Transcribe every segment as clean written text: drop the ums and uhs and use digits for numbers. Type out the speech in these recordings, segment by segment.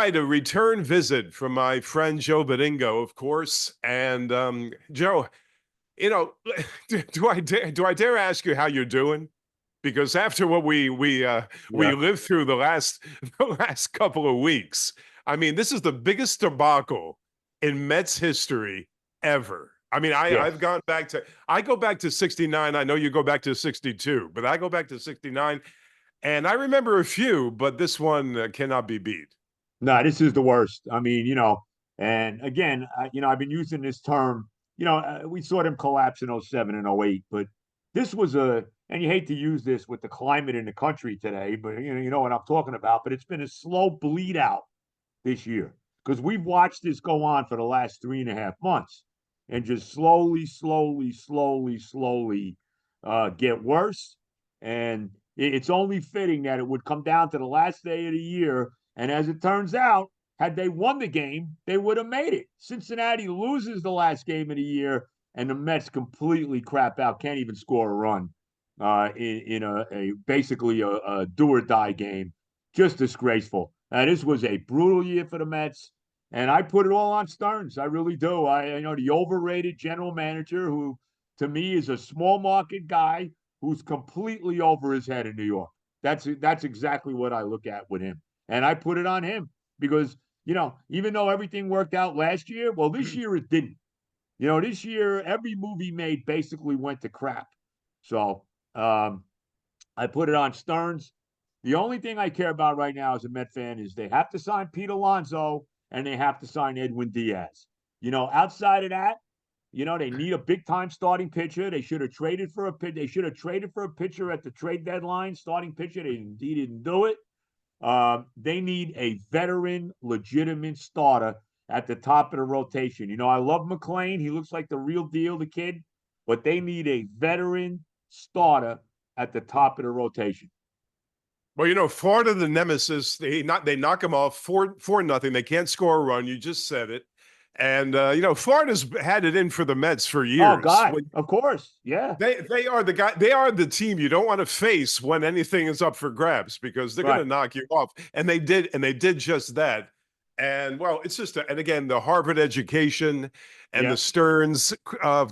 right, a return visit from my friend Joe Benigno, of course. And Joe, you know, do I dare ask you how you're doing? Because after what we Yeah. lived through the last couple of weeks, I mean, this is the biggest debacle in Mets history ever. I mean, I've Yes. gone back to I go back to 69. I know you go back to 62, but I go back to 69 and I remember a few, but this one cannot be beat. No, this is the worst. I mean, and again, I've been using this term. We saw them collapse in '07 and '08, but this was and you hate to use this with the climate in the country today, but you know what I'm talking about. But it's been a slow bleed out this year because we've watched this go on for the last 3.5 months and just slowly, slowly, slowly, slowly get worse. And it's only fitting that it would come down to the last day of the year. And as it turns out, had they won the game, they would have made it. Cincinnati loses the last game of the year, and the Mets completely crap out, can't even score a run in a basically a do or die game. Just disgraceful. This was a brutal year for the Mets, and I put it all on Stearns. I really do. The overrated general manager who, to me, is a small market guy who's completely over his head in New York. That's exactly what I look at with him, and I put it on him because even though everything worked out last year, well, this year it didn't. This year every move he made basically went to crap. So I put it on Stearns. The only thing I care about right now as a Met fan is they have to sign Pete Alonso and they have to sign Edwin Diaz. Outside of that, they need a big time starting pitcher. They should have traded for a pitcher at the trade deadline, starting pitcher. They didn't do it. They need a veteran, legitimate starter at the top of the rotation. I love McClain. He looks like the real deal, the kid, but they need a veteran starter at the top of the rotation. Well, Florida, the nemesis, they knock them off 4-0. They can't score a run. You just said it. And Florida's had it in for the Mets for Oh years. God, of course, yeah. They are the guy. They are the team you don't want to face when anything is up for grabs because they're going Right. to knock you off. And they did just that. And well, it's just and again the Harvard education and Yeah. the Stearns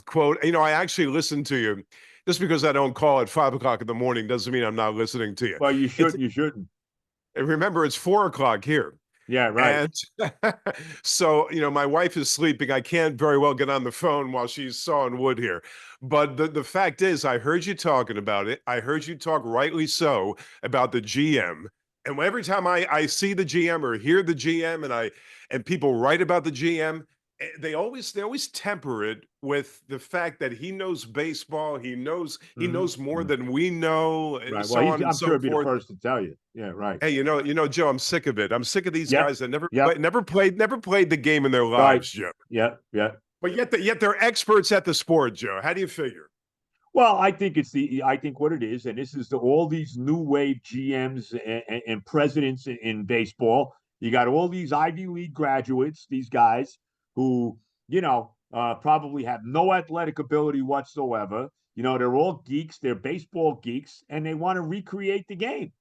quote. I actually listened to you. Just because I don't call at 5 o'clock in the morning doesn't mean I'm not listening to you. Well, you It's shouldn't. You shouldn't. remember it's 4 o'clock here. Yeah. Right. And so, my wife is sleeping. I can't very well get on the phone while she's sawing wood here. But the fact is, I heard you talking about it. I heard you talk rightly so about the GM. And every time I see the GM or hear the GM and people write about the GM, they always temper it with the fact that he knows baseball. He knows more than we know, and Right. Well, so on and I'm sure so he'd be the forth. first to tell you. Yeah. Right. Hey, Joe, I'm sick of it. I'm sick of these Yep. guys that Yep. never played the game in their Right. lives, Joe. Yep. Yep. But yet they're experts at the sport, Joe. How do you figure? Well, I think what it is, and this is all these new wave GMs and presidents in baseball. You got all these Ivy League graduates, these guys who, probably have no athletic ability whatsoever. They're all geeks, they're baseball geeks, and they want to recreate the game.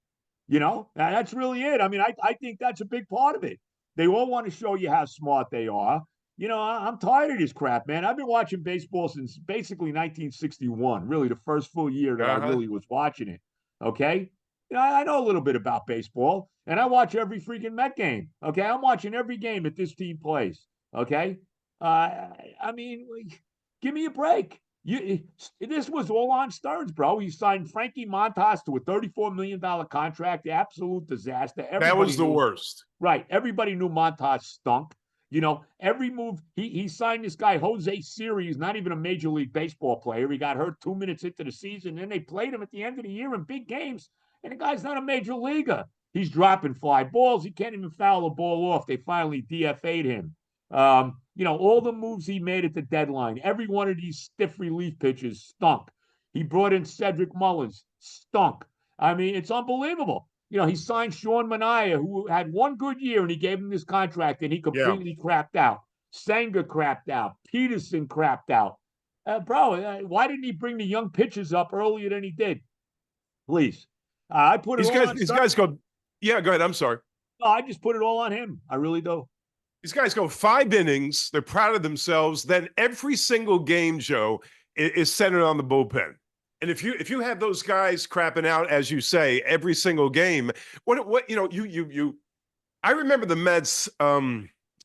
That's really it. I mean, I think that's a big part of it. They all want to show you how smart they are. I'm tired of this crap, man. I've been watching baseball since basically 1961, really the first full year that I Uh-huh. really was watching it. Okay. I know a little bit about baseball and I watch every freaking Met game. Okay. I'm watching every game that this team plays. Okay. I mean, give me a break. This was all on Stearns, bro. He signed Frankie Montas to a $34 million contract, the absolute disaster. That Everybody was the knew, worst. right? Everybody knew Montas stunk. Every move he signed this guy Jose Siri, who's not even a major league baseball player. He got hurt 2 minutes into the season, and they played him at the end of the year in big games. And the guy's not a major leaguer. He's dropping fly balls. He can't even foul a ball off. They finally DFA'd him. All the moves he made at the deadline, every one of these stiff relief pitches stunk. He brought in Cedric Mullins, stunk. I mean, it's unbelievable. He signed Sean Manaea, who had one good year, and he gave him this contract, and he Yeah. completely crapped out. Sanger crapped out. Peterson crapped out. Bro, why didn't he bring the young pitchers up earlier than he did? Please. I put it These all guys, on these Stearns. guys go, yeah, go ahead. I'm sorry. No, I just put it all on him. I really do. These guys go 5 innings. They're proud of themselves. Then every single game, Joe, is centered on the bullpen. And if you have those guys crapping out, as you say, every single game, what you I remember the Mets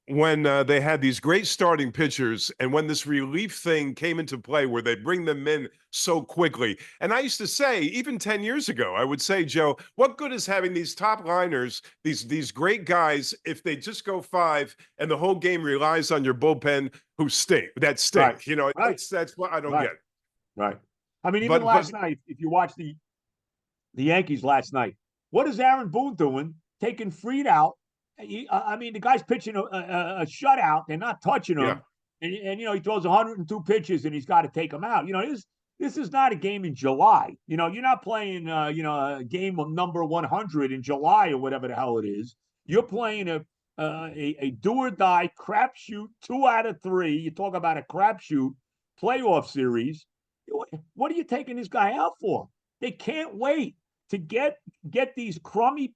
when they had these great starting pitchers, and when this relief thing came into play, where they bring them in so quickly. And I used to say, even 10 years ago, I would say, Joe, what good is having these top liners, these great guys, if they just go 5 and the whole game relies on your bullpen who stink, that Right. stink. You know, Right. that's what I don't Right. get. Right. I mean, even But last night, if you watch the Yankees last night, what is Aaron Boone doing? Taking Fried out. I mean, the guy's pitching a shutout. They're not touching yeah, him, and he throws 102 pitches, and he's got to take him out. This is not a game in July. You're not playing a game of number 100 in July or whatever the hell it is. You're playing a do or die crapshoot, 2 out of 3. You talk about a crapshoot playoff series. What are you taking this guy out for? They can't wait to get these crummy,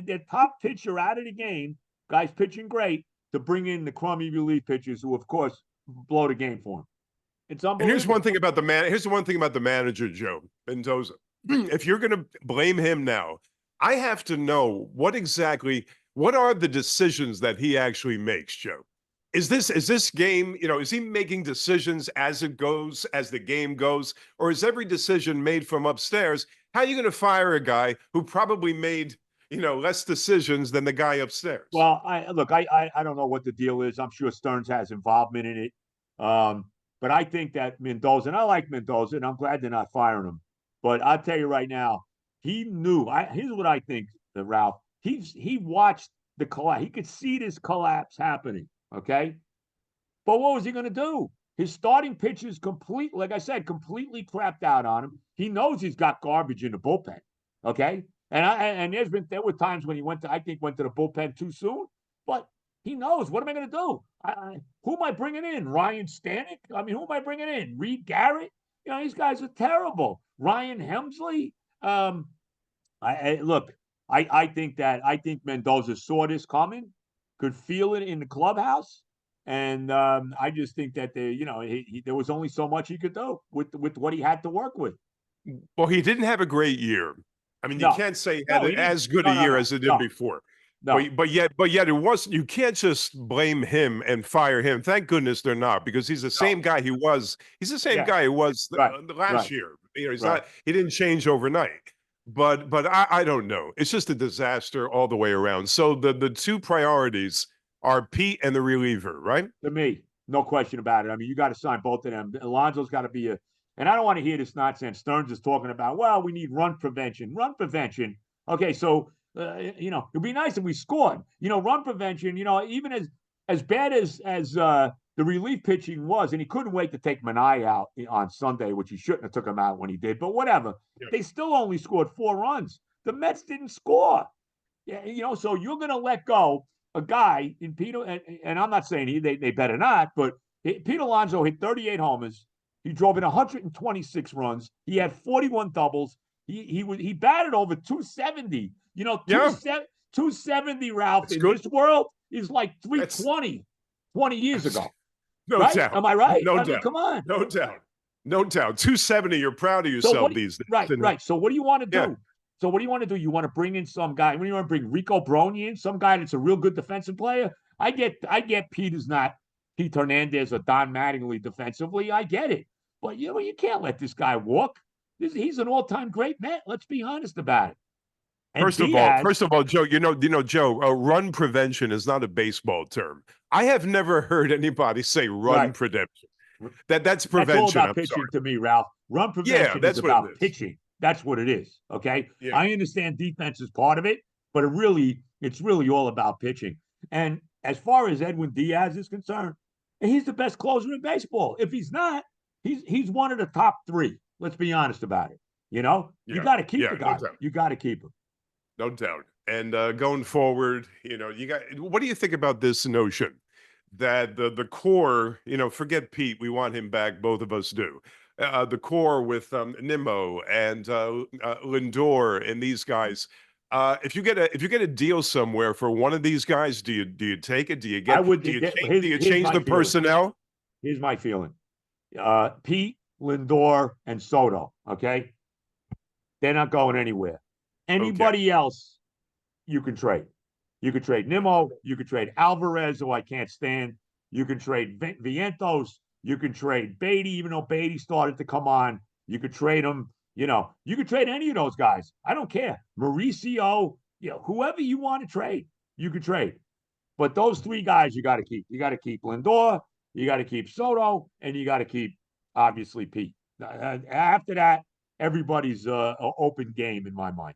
their top pitcher out of the game, guys pitching great, to bring in the crummy relief pitchers who, of course, blow the game for them. It's and here's unbelievable. one thing about the man. Here's the one thing about the manager, Joe Mendoza. If you're going to blame him now, I have to know what are the decisions that he actually makes, Joe? Is this game, is he making decisions as it goes, as the game goes, or is every decision made from upstairs? How are you going to fire a guy who probably made, less decisions than the guy upstairs? Well, I don't know what the deal is. I'm sure Stearns has involvement in it. But I think that Mendoza, and I like Mendoza, and I'm glad they're not firing him. But I'll tell you right now, he knew. Here's what I think, Ralph. He watched the collapse. He could see this collapse happening. Okay. But what was he going to do? His starting pitchers like I said, completely crapped out on him. He knows he's got garbage in the bullpen. Okay. And there were times when he went to the bullpen too soon, but he knows, what am I going to do? Who am I bringing in? Ryan Stanek? I mean, who am I bringing in? Reed Garrett? These guys are terrible. Ryan Hemsley? Look, I think Mendoza saw this coming, could feel it in the clubhouse, and I just think that there was only so much he could do with what he had to work with. Well, he didn't have a great year. I mean, you No, can't say he no, had he didn't. as good a No, no, year no, as it did no, before. no. But yet it wasn't. You can't just blame him and fire him. Thank goodness they're not, because he's the No. same guy he was. He's the same Yeah. guy he was Right. the last Right. year. He's Right. not. He didn't change overnight. But I don't know. It's just a disaster all the way around. So the two priorities are Pete and the reliever, right? To me, no question about it. I mean, you got to sign both of them. Alonso's got to be and I don't want to hear this nonsense. Stearns is talking about, well, we need run prevention. Run prevention. Okay, so it'd be nice if we scored. Run prevention. Even as bad as the relief pitching was, and he couldn't wait to take Manai out on Sunday, which he shouldn't have took him out when he did. But whatever, Yeah. they still only scored 4 runs. The Mets didn't score. Yeah, so you're going to let go a guy in Peter, and I'm not saying they better not, but Pete Alonso hit 38 homers. He drove in 126 runs. He had 41 doubles. He batted over 270. Yeah, 270, Ralph, it's in good. this world is like That's 320 20 years ago. no Right? doubt. Am I right? No I mean, doubt. come on. No doubt. No doubt. 270. You're proud of So yourself these days. right, And, right. So what do you want to yeah. do? So what do you want to do? You want to bring in some guy? When you want to bring Rico Brony in, some guy that's a real good defensive player? I get Pete is not Pete Hernandez or Don Mattingly defensively. I get it, but you can't let this guy walk. He's an all-time great Met. Let's be honest about it. And Diaz, First of all, Joe, Joe, run prevention is not a baseball term. I have never heard anybody say run right? prevention. That's That's all prevention. about I'm pitching sorry. to me, Ralph. Run Yeah, prevention is that's what about it is. pitching. That's what it is. Okay. Yeah. I understand defense is part of it, but it's really all about pitching. And as far as Edwin Diaz is concerned, he's the best closer in baseball. If he's not, he's one of the top 3. Let's be honest about it. You Yeah. got to keep Yeah, the no guy. doubt. You got to keep him. No doubt. And going forward, what do you think about this notion that the core, forget Pete, we want him back, both of us do. The core with Nimmo and Lindor and these guys, If you get a deal somewhere for one of these guys, do you take it? I would. Do you Here's change my the feeling. personnel? Here's my feeling. Pete, Lindor, and Soto. Okay, they're not going anywhere. Okay. Anybody else, you can trade. You could trade Nimmo. You could trade Alvarez, who I can't stand. You can trade Vientos. You can trade Beatty, even though Beatty started to come on. You could trade him. You could trade any of those guys. I don't care. Mauricio, whoever you want to trade, you could trade. But those three guys you got to keep. You got to keep Lindor, you got to keep Soto, and you got to keep obviously Pete. After that, everybody's open game in my mind.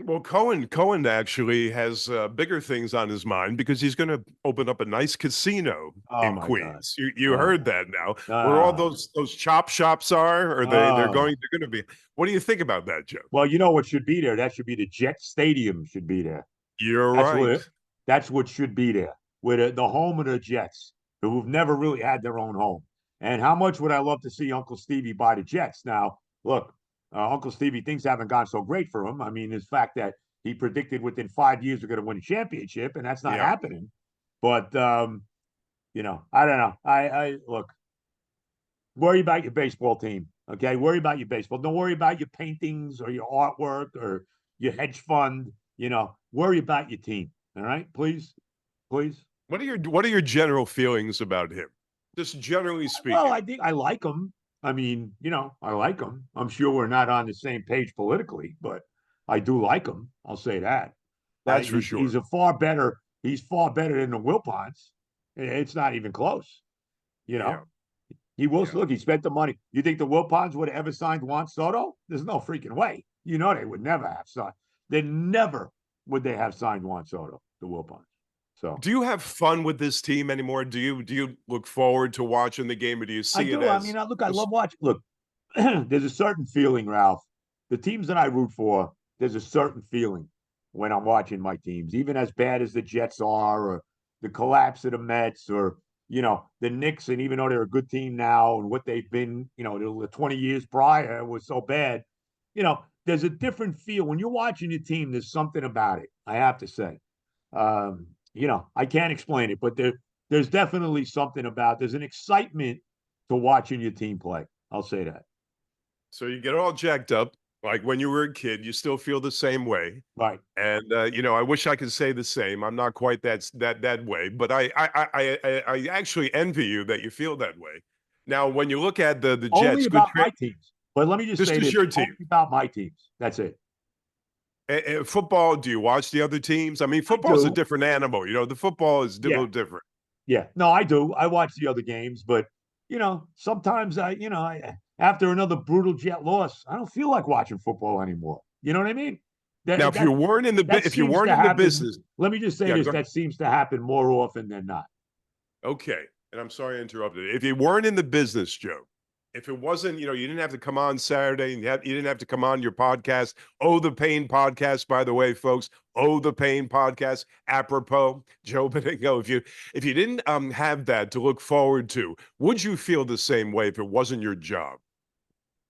Well, Cohen actually has bigger things on his mind because he's going to open up a nice casino Oh in my God. Queens. You Uh, heard that now. Where all uh, those chop shops are, or uh. they're going to be. What do you think about that, Joe? Well, you know what should be there? That should be the Jet Stadium. Should be there. You're That's right. what. That's what should be there. With the home of the Jets, who've never really had their own home. And how much would I love to see Uncle Stevie buy the Jets? Now, look, Uncle Stevie, things haven't gone so great for him. I mean, the fact that he predicted within 5 years we're going to win a championship, and that's not Yeah. happening. But I don't know. I look. Worry about your baseball team. Okay. Worry about your baseball. Don't worry about your paintings or your artwork or your hedge fund. Worry about your team. All right. Please. Please. What are your general feelings about him? Just generally Well, speaking. I think I like him. I mean, I like him. I'm sure we're not on the same page politically, but I do like him. I'll say that. That's for He's sure. a far better. He's far better than the Wilpons. It's not even close. You Yeah. know, He will Yeah. look. He spent the money. You think the Wilpons would have ever signed Juan Soto? There's no freaking way. They would never have signed. They never would they have signed Juan Soto, the Wilpons. So Do you have fun with this team anymore? Do you look forward to watching the game, or do you I see it do. I as mean, look, I love just watching. Look, there's a certain feeling, Ralph. The teams that I root for, there's a certain feeling when I'm watching my teams, even as bad as the Jets are, or the collapse of the Mets, or the Knicks, and even though they're a good team now and what they've been, the 20 years prior was so bad, there's a different feel when you're watching your team. There's something about it, I have to say. I can't explain it, but there's definitely something about. There's an excitement to watching your team play. I'll say that. so you get all jacked up like when you were a kid. You still feel the same way. Right. And I wish I could say the same. I'm not quite that way, but I actually envy you that you feel that way. Now, when you look at the Only Jets, good about trade. my teams. But let me just This say is this: your team. only about my teams. That's it. Football. Do you watch the other teams? I mean, I football is a do. different animal. The football is a Yeah. little different. Yeah. No, I do. I watch the other games, but sometimes after another brutal Jet loss, I don't feel like watching football anymore. You know what I mean? Now, That that that if you seems weren't to in the happen. business, Let me just say yeah, this: go ahead. that seems to happen more often than not. Okay. And I'm sorry I interrupted. If you weren't in the business, Joe, if it wasn't, you didn't have to come on Saturday and you didn't have to come on your podcast. Oh, the Pain podcast, by the way, folks. Oh, the Pain podcast. Apropos, Joe Benigno. If you didn't have that to look forward to, would you feel the same way if it wasn't your job?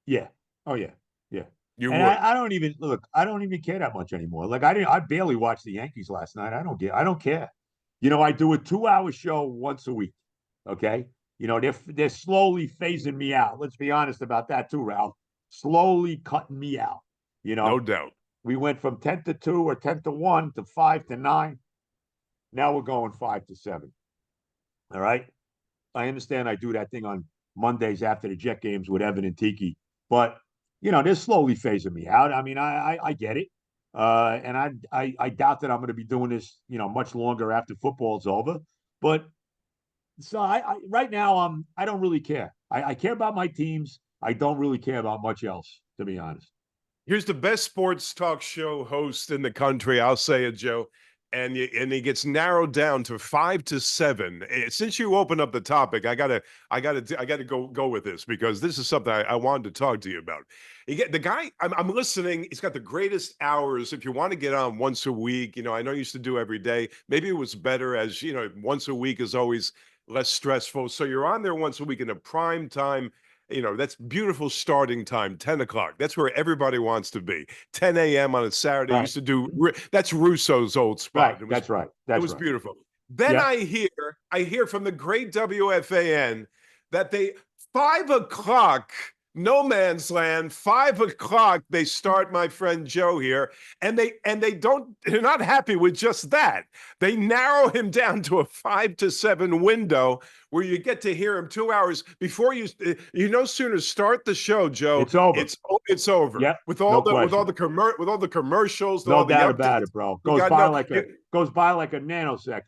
Yeah. Oh yeah. Yeah. You And would. I don't even look. I don't even care that much anymore. Like I didn't. I barely watched the Yankees last night. I don't get. I don't care. I do a 2 hour show once a week. Okay. They're slowly phasing me out. Let's be honest about that too, Ralph. Slowly cutting me out. You No know, doubt. we went from 10 to 2 or 10 to 1 to 5 to 9. Now we're going 5 to 7. All right. I understand I do that thing on Mondays after the Jet games with Evan and Tiki, but they're slowly phasing me out. I mean, I get it, and I doubt that I'm going to be doing this much longer after football's over. But so I right now I don't really care. I care about my teams. I don't really care about much else, to be honest. Here's the best sports talk show host in the country. I'll say it, Joe. And he gets narrowed down to 5 to 7. Since you opened up the topic, I gotta go with this because this is something I wanted to talk to you about. You get the guy. I'm listening. He's got the greatest hours. If you want to get on once a week, I know you used to do every day. Maybe it was better as once a week is always less stressful. So you're on there once a week in a prime time that's beautiful starting time, 10 o'clock. That's where everybody wants to be. 10 a.m. on a Saturday. Right. Used to do that's Russo's old Right. spot. That's right. It That's was right. beautiful. Then Yeah. I hear from the great WFAN that 5 o'clock, no man's land, 5 o'clock, they start my friend Joe here, and they're not happy with just that. They narrow him down to a 5 to 7 window where you get to hear him 2 hours before you no sooner start the show, Joe. It's over. It's over Yep. with No all question. the commercials, No all the doubt about updates. it, bro. You got Goes by like a nanosecond.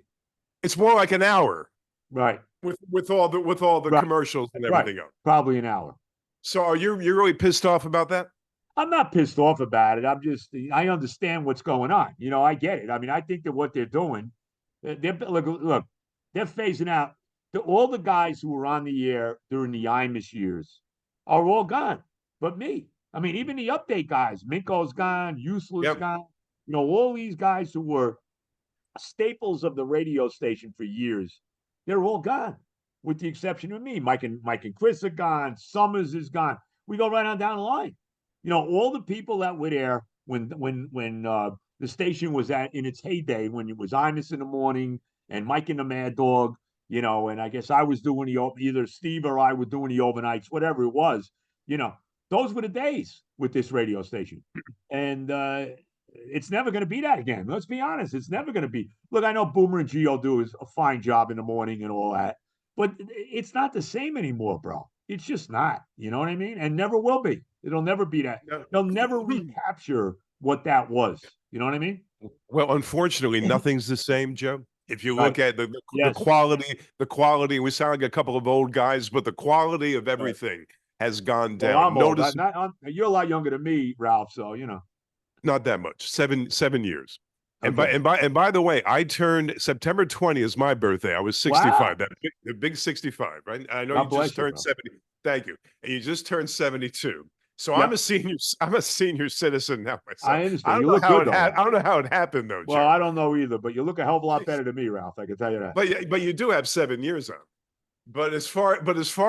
it's more like an hour Right. with all the Right. commercials and Right. everything else. Probably an hour. So you're really pissed off about that? I'm not pissed off about it. I understand what's going on. I get it. I mean, I think that what they're doing, look, they're phasing out all the guys who were on the air during the Imus years are all gone, but me. I mean, even the update guys, Minko's gone, Useless Yep. gone. All these guys who were staples of the radio station for years, they're all gone, with the exception of me. Mike and Chris are gone. Summers is gone. We go right on down the line. All the people that were there when the station was in its heyday, when it was Imus in the morning and Mike and the Mad Dog, and I guess I was doing either Steve or I were doing the overnights, whatever it was. Those were the days with this radio station, and it's never going to be that again. Let's be honest. It's never going to be. Look, I know Boomer and Gio do a fine job in the morning and all that, but it's not the same anymore, bro. It's just not. You know what I mean? And never will be. It'll never be that. They'll never recapture what that was. You know what I mean? Well, unfortunately, nothing's the same, Joe. If you Right. look at the Yes. quality, we sound like a couple of old guys, but the quality of Right. everything has gone Well, down. I'm old. You're a lot younger than me, Ralph. So Not that much. 7 years. And Okay. by the way, I turned September 20th is my birthday. I was 65. Wow. The big 65, right? I know God you bless just you, turned bro. 70. Thank you. And you just turned 72. So I'm Yep. a senior. I'm a senior citizen now myself. I understand. You look good though, Ralph. I don't know how it happened though, Well, Joe. I don't know either, but you look a hell of a lot better than me, Ralph. I can tell you that. But you do have 7 years on. But as far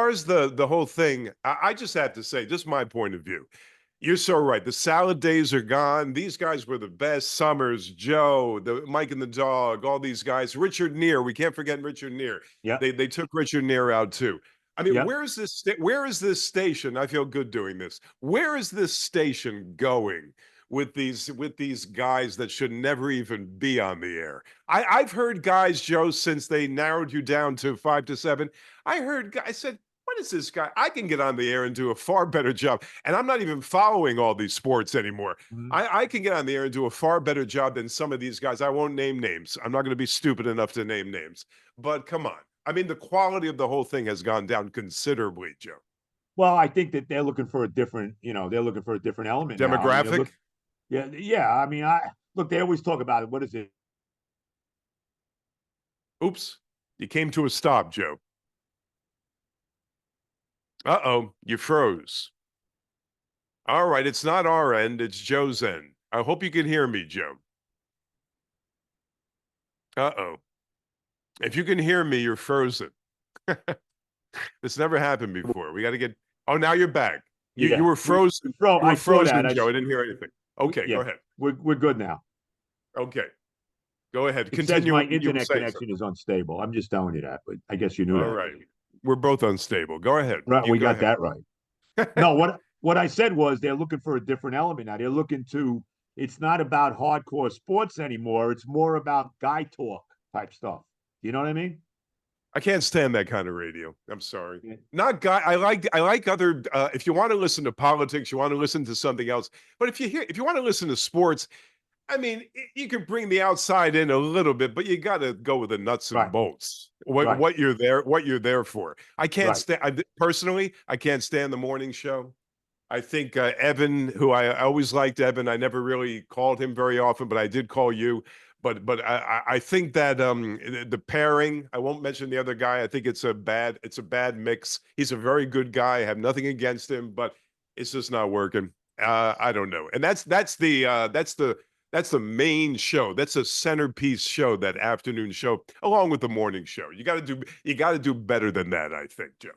as the whole thing, I just have to say, just my point of view. You're so right. The salad days are gone. These guys were the best. Summers, Joe, the Mike and the Dog, all these guys. Richard Neer, we can't forget Richard Neer. Yeah. They took Richard Neer out too. I mean, Yeah. where is this station? I feel good doing this. Where is this station going with these guys that should never even be on the air? I've heard guys, Joe, since they narrowed you down to 5 to 7. I heard guys said, what is this guy? I can get on the air and do a far better job. And I'm not even following all these sports anymore. Mhm. I can get on the air and do a far better job than some of these guys. I won't name names. I'm not going to be stupid enough to name names. But come on. I mean, the quality of the whole thing has gone down considerably, Joe. Well, I think that they're looking for a different, they're looking for a different element now. I mean, Demographic? yeah, yeah. I mean, I look. They always talk about it. What is it? Oops. You came to a stop, Joe. Uh-oh. You froze. All right. It's not our end. It's Joe's end. I hope you can hear me, Joe. Uh-oh. If you can hear me, you're frozen. This never happened before. We got to get. Oh, now you're back. You Yeah, were frozen. You I were saw that. frozen, Joe. I didn't hear anything. Okay, Yeah, go ahead. we're good now. Okay, go ahead. It says Continue. my What you were internet saying connection something. is unstable. I'm just telling you that, but I guess you knew All that. right. We're both unstable. Go ahead. Right, You we go got ahead. that right. No, what I said was they're looking for a different element now. They're looking to. It's not about hardcore sports anymore. It's more about guy talk type stuff. You know what I mean? I can't stand that kind of radio. I'm sorry. Yeah. Not guy. I like other. If you want to listen to politics, you want to listen to something else. But if you want to listen to sports, I mean, you can bring the outside in a little bit, but you got to go with the nuts and Right, bolts. right, What you're there for. I can't right. stand. Personally, I can't stand the morning show. I think Evan, who I always liked Evan, I never really called him very often, but I did call you. But I think that the pairing, I won't mention the other guy. I think it's a bad mix. He's a very good guy. I have nothing against him, but it's just not working. I don't know. And that's the main show. That's a centerpiece show, that afternoon show, along with the morning show. You got to do better than that, I think, Joe.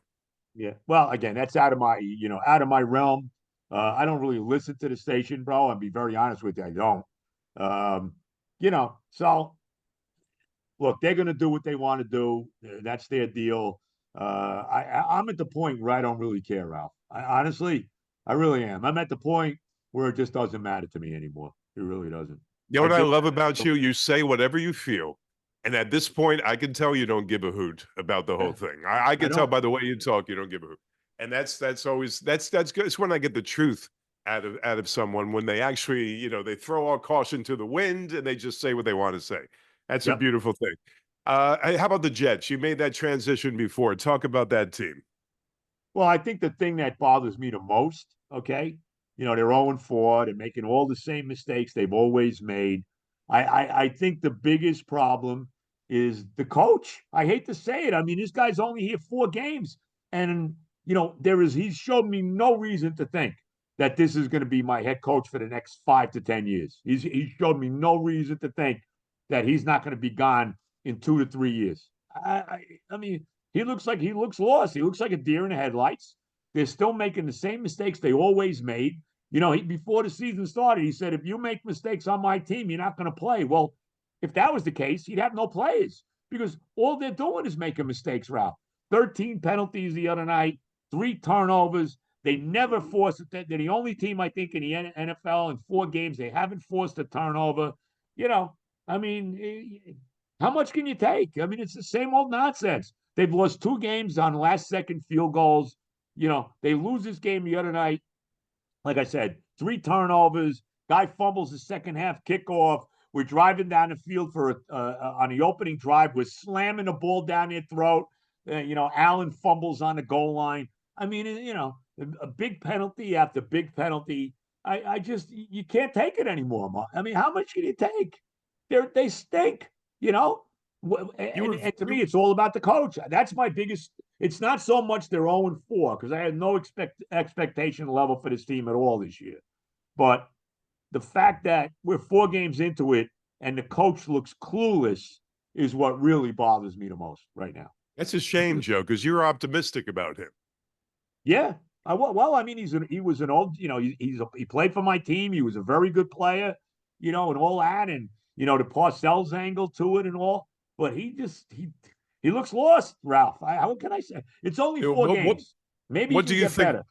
Yeah. Well, again, that's out of my realm. I don't really listen to the station, bro. I'll be very honest with you. I don't. Um, so look, they're going to do what they want to do. That's their deal. I'm at the point where I don't really care, Ralph. Honestly, I really am. I'm at the point where it just doesn't matter to me anymore. It really doesn't. You know I what I just, love about you? You say whatever you feel. And at this point, I can tell you don't give a hoot about the whole thing. I I can tell don't. by the way you talk, you don't give a hoot. And that's always that's good. It's when I get the truth out of someone when they actually, they throw all caution to the wind and they just say what they want to say. That's a Yep. beautiful thing. How about the Jets? You made that transition before. Talk about that team. Well, I think the thing that bothers me the most, okay, they're 0-4, they're making all the same mistakes they've always made. I think the biggest problem is the coach. I hate to say it. I mean, this guy's only here 4 games, and he's showed me no reason to think that this is going to be my head coach for the next 5 to 10 years. He's showed me no reason to think that he's not going to be gone in 2 to 3 years. I mean, he looks lost. He looks like a deer in the headlights. They're still making the same mistakes they always made. Before the season started, he said, if you make mistakes on my team, you're not going to play. Well, if that was the case, he'd have no players because all they're doing is making mistakes, Ralph. 13 penalties the other night, 3 turnovers. They never force it. They're the only team, I think, in the NFL in 4 games. They haven't forced a turnover. You know, I mean, how much can you take? I mean, it's the same old nonsense. They've lost 2 games on last second field goals. They lose this game the other night. Like I said, 3 turnovers. Guy fumbles the second half kickoff. We're driving down the field for on the opening drive. We're slamming the ball down their throat. Allen fumbles on the goal line. I mean, a big penalty after big penalty. I just you can't take it anymore. I mean, how much can you take? They stink. You know, You and, were and to me, you it's all about the coach. That's my biggest. It's not so much they're 0-4 because I had no expectation level for this team at all this year. But the fact that we're 4 games into it and the coach looks clueless is what really bothers me the most right now. That's a shame, Joe, because you're optimistic about him. Yeah. Well, I mean, he was an old, he played for my team. He was a very good player, and all that, and the Parcells angle to it and all. But he looks lost, Ralph. How can I say? It's only You know, four What what games. Maybe he what do can you get think? better.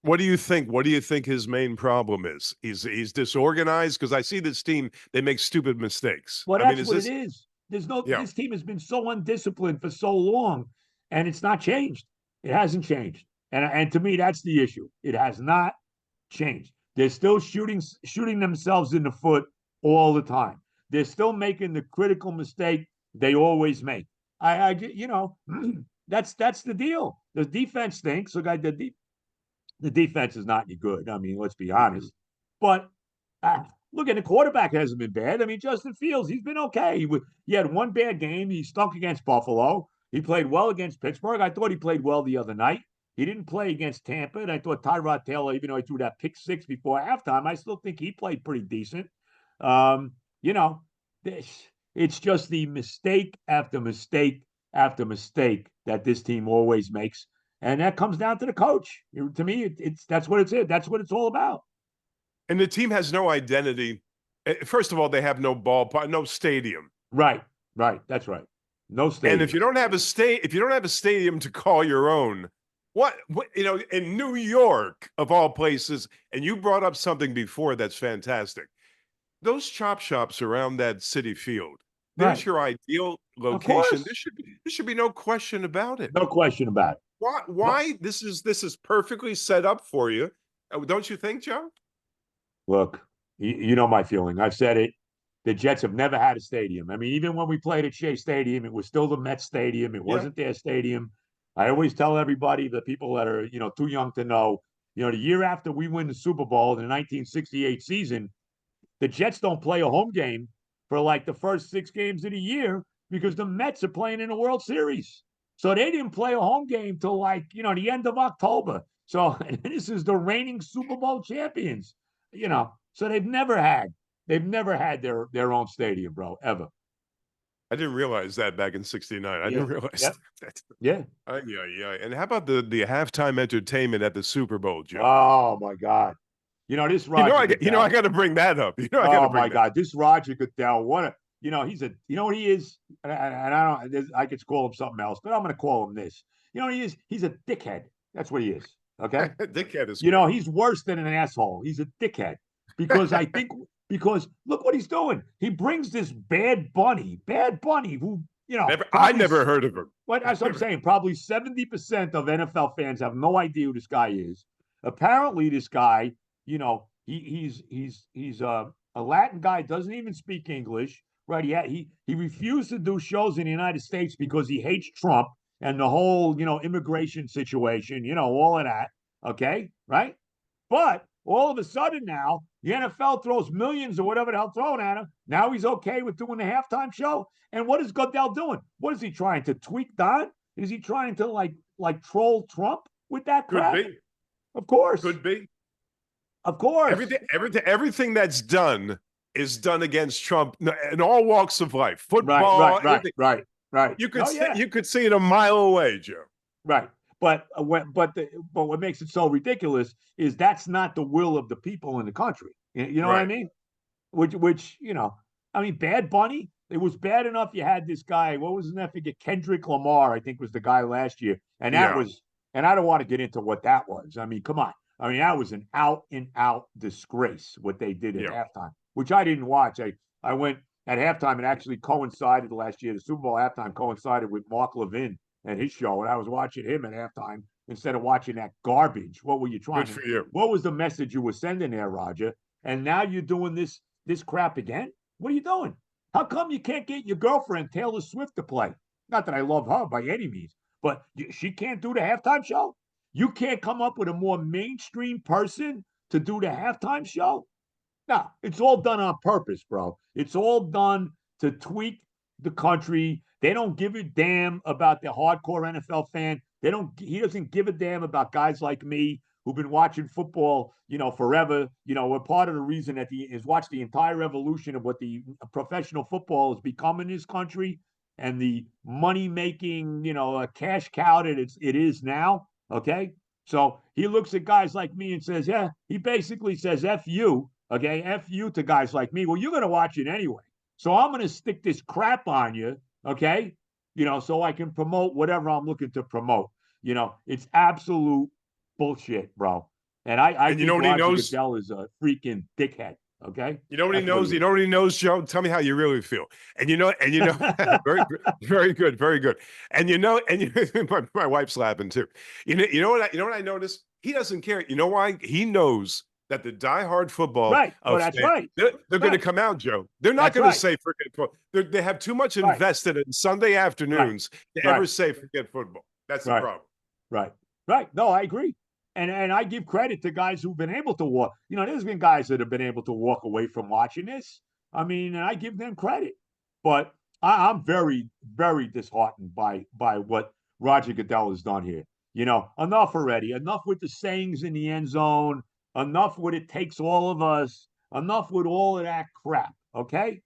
What do you think? What do you think his main problem is? He's disorganized because I see this team. They make stupid mistakes. Well, I mean, that's is what it this? is. Yeah. This team has been so undisciplined for so long, and it's not changed. It hasn't changed, and to me, that's the issue. It has not changed. They're still shooting themselves in the foot all the time. They're still making the critical mistake they always make. That's the deal. The defense stinks. Look, the defense is not any good. I mean, let's be honest. But look, and the quarterback hasn't been bad. I mean, Justin Fields, he's been okay. He had 1 bad game. He stunk against Buffalo. He played well against Pittsburgh. I thought he played well the other night. He didn't play against Tampa. And I thought Tyrod Taylor, even though he threw that pick six before halftime, I still think he played pretty decent. Um, you know, it's just the mistake after mistake after mistake that this team always makes. And that comes down to the coach. To me, it's that's what it's it. That's what it's all about. And the team has no identity. First of all, they have no ballpark, no stadium. Right, right. That's right. No And if stadium. you don't have a if you don't have a stadium to call your own, what in New York of all places, and you brought up something before that's fantastic. Those chop shops around that city field, there's Right. your ideal Of location. course. There should be no question about it. No question about it. Why No. this is perfectly set up for you. Don't you think, Joe? Look, you know my feeling. I've said it. The Jets have never had a stadium. I mean, even when we played at Shea Stadium, it was still the Mets Stadium. It Yeah. wasn't their stadium. I always tell everybody, the people that are, too young to know, the year after we win the Super Bowl in the 1968 season, the Jets don't play a home game for like the first 6 games of the year because the Mets are playing in the World Series. So they didn't play a home game till like, the end of October. So this is the reigning Super Bowl champions, so they've never had their own stadium, bro, ever. I didn't realize that back in '69. I Yeah. didn't realize Yep. that. Yeah. Yeah. And how about the halftime entertainment at the Super Bowl, Joe? Oh my God. This Roger I Goodell. got to bring that up. I got to Oh my bring that. God, this Roger Goodell. He's you know what he is, and I could call him something else, but I'm going to call him this. He is. He's a dickhead. That's what he is. Okay. Dickhead is great. He's worse than an asshole. He's a dickhead because I think because look what he's doing. He brings this Bad Bunny, who I probably never heard of him. that's what I'm saying. Probably 70% of NFL fans have no idea who this guy is. Apparently, this guy, he's a Latin guy, doesn't even speak English, right? He refused to do shows in the United States because he hates Trump and the whole immigration situation, all of that. Okay, right? But all of a sudden now, the NFL throws millions or whatever the hell thrown at him. Now he's okay with doing the halftime show. And what is Goodell doing? What is he trying to tweak Don? Is he trying to like troll Trump with that crap? Could be. Of course. Could be. Of course. Everything that's done is done against Trump in all walks of life. Football, right. You could see it a mile away, Joe. Right. But what makes it so ridiculous is that's not the will of the people in the country. You know what I mean? Which Bad Bunny. It was bad enough you had this guy. What was his name? I forget. Kendrick Lamar, I think, was the guy last year, and that was. And I don't want to get into what that was. I mean, come on. I mean, that was an out and out disgrace what they did at halftime, which I didn't watch. I went at halftime. It actually coincided last year. The Super Bowl halftime coincided with Mark Levin and his show, and I was watching him at halftime instead of watching that garbage. What were you trying? Good for you. What was the message you were sending there, Roger? And now you're doing this crap again. What are you doing? How come you can't get your girlfriend Taylor Swift to play? Not that I love her by any means, but she can't do the halftime show. You can't come up with a more mainstream person to do the halftime show. No, it's all done on purpose, bro. It's all done to tweak the country. They don't give a damn about the hardcore NFL fan. He doesn't give a damn about guys like me who've been watching football, forever. We're part of the reason that he has watched the entire evolution of what the professional football has become in this country and the money-making, cash cow that it is now. Okay. So he looks at guys like me and says, he basically says, F you. Okay. F you to guys like me. Well, you're going to watch it anyway. So I'm going to stick this crap on you. Okay. So I can promote whatever I'm looking to promote. It's absolute bullshit, bro. And I think Roger Goodell is a freaking dickhead. Okay. You know what he knows? You know what he knows, Joe? Tell me how you really feel. And very, very good, very good. And my wife's laughing too. You know what I noticed? He doesn't care. You know why? He knows that the diehard football that's right. They're going to come out, Joe. They're not going to say forget football. They have too much invested in Sunday afternoons to ever say forget football. That's the problem. Right. No, I agree. And I give credit to guys who've been able to walk. There's been guys that have been able to walk away from watching this. I mean, and I give them credit. But I'm very, very disheartened by what Roger Goodell has done here. Enough already. Enough with the sayings in the end zone. Enough with it takes all of us. Enough with all of that crap. Okay?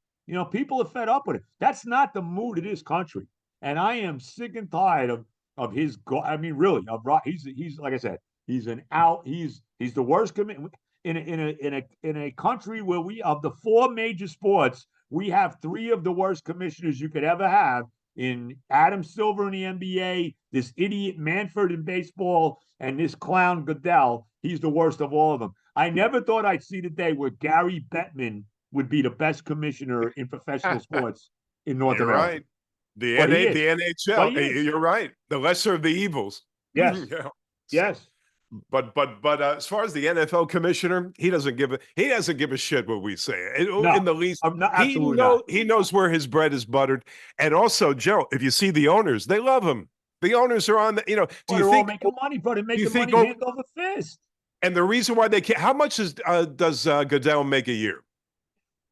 People are fed up with it. That's not the mood of this country. And I am sick and tired of his. I mean, really, he's like I said. He's the worst in a country where we of the four major sports, we have three of the worst commissioners you could ever have in Adam Silver in the NBA, this idiot Manfred in baseball, and this clown Goodell. He's the worst of all of them. I never thought I'd see the day where Gary Bettman would be the best commissioner in professional sports in North America. Right. The NHL. You're right. The lesser of the evils. Yes. Yes. But as far as the NFL commissioner, he doesn't give a shit what we say in the least. He knows where his bread is buttered. And also, Joe, if you see the owners, they love him. The owners are on the. Do you think making money, bro? They're making money hand over fist. And the reason why they can't. How much does Goodell make a year?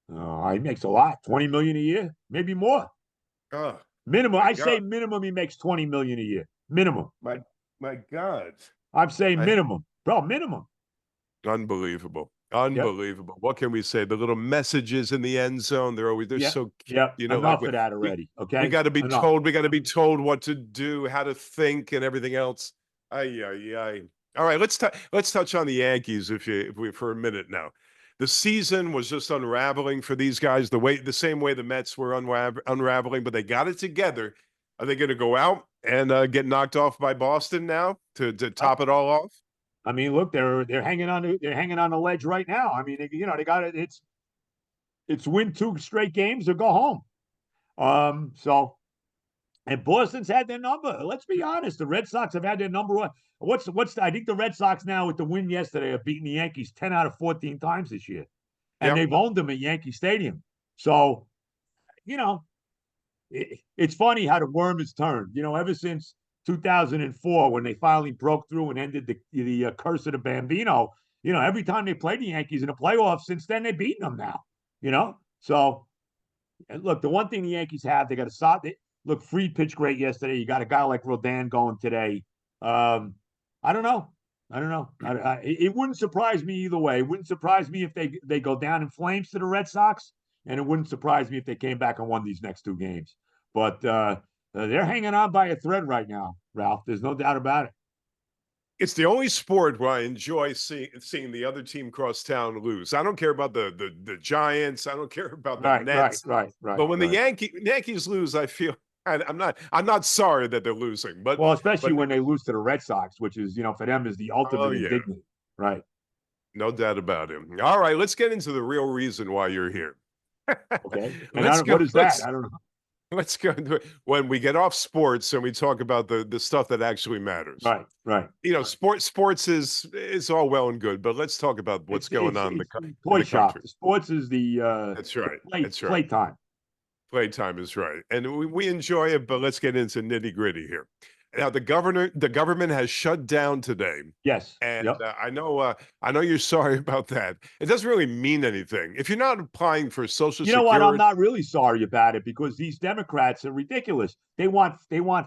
He makes a lot. $20 million a year, maybe more. Minimum. I say minimum. He makes $20 million a year. Minimum. My God. I'm saying minimum, bro. Minimum. Unbelievable. Yep. Unbelievable. What can we say? The little messages in the end zone, they're Yep. so cute. Yep. Like Enough of that we already. we Okay. got to be Enough. told, we got to be told what to do, how to think, and everything else. Ay, ay, ay. All right, let's touch on the Yankees if we for a minute now. The season was just unraveling for these guys, the same way the Mets were unraveling, but they got it together. Are they going to go out and get knocked off by Boston now to Uh, top it all off? I mean, look, they're hanging on the ledge right now. I mean, they got it. It's win 2 straight games or go home. So and Boston's had their number. Let's be honest. The Red Sox have had their number one. I think the Red Sox now with the win yesterday have beaten the Yankees 10 out of 14 times this year. And Yep. they've owned them at Yankee Stadium. So, you know, it's funny how the worm has turned. Ever since 2004, when they finally broke through and ended the curse of the Bambino, every time they played the Yankees in the playoffs since then, they've beaten them now. So look, the one thing the Yankees have, they got a solid. Look, Fried pitched great yesterday. You got a guy like Rodin going today. I don't know. I don't know. It wouldn't surprise me either way. It wouldn't surprise me if they go down in flames to the Red Sox, and it wouldn't surprise me if they came back and won these next 2 games. But they're hanging on by a thread right now, Ralph. There's no doubt about it. It's the only sport where I enjoy seeing the other team cross town lose. I don't care about the Giants. I don't care about the Nets. But when the Yankees lose, I feel I'm not sorry that they're losing. But well, especially when they lose to the Red Sox, which is for them is the oh ultimate yeah, indignity, right? no doubt about it. All right, let's get into the real reason why you're here. Okay, and let's go. what is that? I don't know. Let's go when we get off sports and we talk about the stuff that actually matters. Right. Sports is all well and good, but let's talk about what's going on It's in toy the shop. country. The sports is the That's right. That's right. playtime. Playtime is right, and we enjoy it. But let's get into nitty gritty here. Now, the government has shut down today, Yes. and Yep. I know you're sorry about that. It doesn't really mean anything if you're not applying for Social You know what? I'm Security. not really sorry about it because these Democrats are ridiculous. They want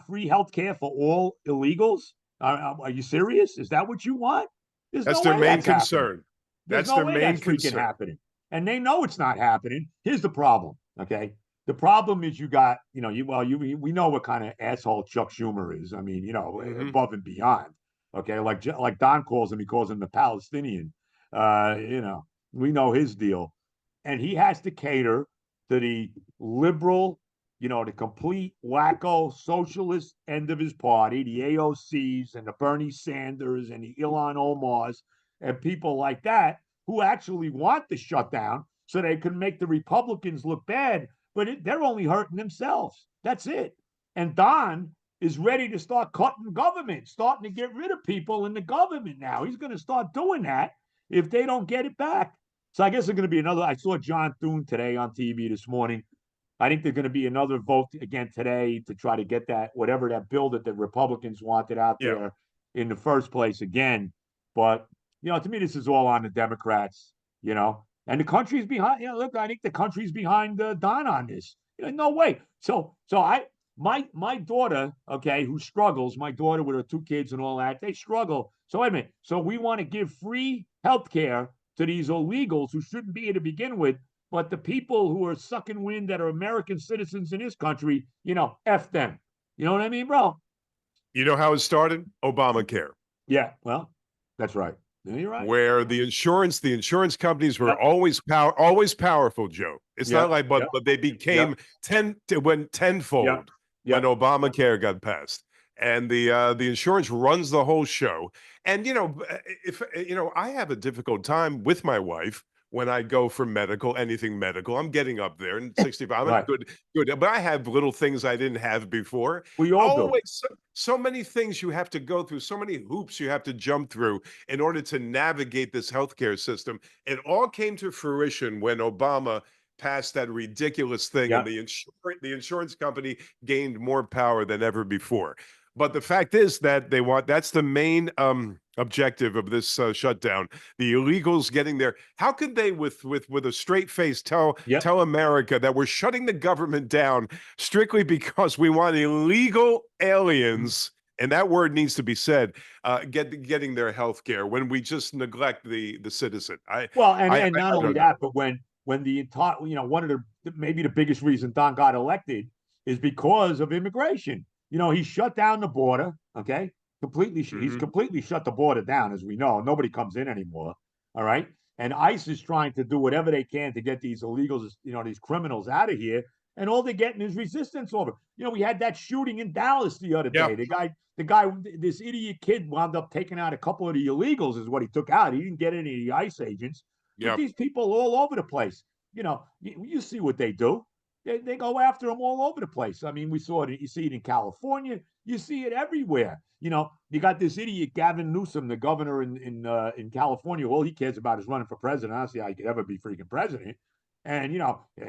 free health care for all illegals. Are you serious? Is that what you want? There's That's no their way main that's happening. concern. There's That's no their way main that's freaking concern. happening. And they know it's not happening. Here's the problem. Okay. The problem is you got, we know what kind of asshole Chuck Schumer is. I mean, Hmm. above and beyond. Okay. Like Don calls him, he calls him the Palestinian. We know his deal. And he has to cater to the liberal, the complete wacko socialist end of his party, the AOCs and the Bernie Sanders and the Ilhan Omars and people like that who actually want the shutdown so they can make the Republicans look bad, but they're only hurting themselves. That's it. And Don is ready to start cutting government, starting to get rid of people in the government now. He's going to start doing that if they don't get it back. So I guess there's going to be another. I saw John Thune today on TV this morning. I think there's going to be another vote again today to try to get that whatever that bill that the Republicans wanted out Yeah. there in the first place again. But to me, this is all on the Democrats. And the country's behind. Look, I think the country's behind Don on this. No way. So my daughter, okay, who struggles, my daughter with her 2 kids and all that, they struggle. So wait a minute. So we want to give free health care to these illegals who shouldn't be here to begin with. But the people who are sucking wind that are American citizens in this country, F them. You know what I mean, bro? You know how it started? Obamacare. Yeah, well, that's right. You're right. Where the insurance companies were Yep. always powerful, Joe. It's not Yep. like, but Yep. they became went Yep. tenfold when Yep. Obamacare got passed. And the insurance runs the whole show. And if I have a difficult time with my wife when I go for anything medical. I'm getting up there and 65. I'm Right. good. But I have little things I didn't have before. We all do. Always so many things you have to go through, so many hoops you have to jump through in order to navigate this healthcare system. It all came to fruition when Obama passed that ridiculous thing, and Yep. the insurance company gained more power than ever before. But the fact is that that's the main objective of this shutdown. The illegals getting there. How could they, with a straight face, tell America that we're shutting the government down strictly because we want illegal aliens and that word needs to be said. Getting their health care when we just neglect the citizen. Well, I and not only don't know. that, but when the entire, one of the maybe the biggest reason Don got elected is because of immigration. He shut down the border. Okay, he's Hmm. completely shut the border down, as we know. Nobody comes in anymore. All right, and ICE is trying to do whatever they can to get these illegals, these criminals out of here. And all they're getting is resistance over. We had that shooting in Dallas the other Yeah. day. The guy, this idiot kid wound up taking out a couple of the illegals, is what he took out. He didn't get any of the ICE agents, but Yeah. these people all over the place. You see what they do. They go after them all over the place. I mean, we saw it. You see it in California. You see it everywhere. You got this idiot Gavin Newsom, the governor in California. All he cares about is running for president. I don't see how he could ever be freaking president. And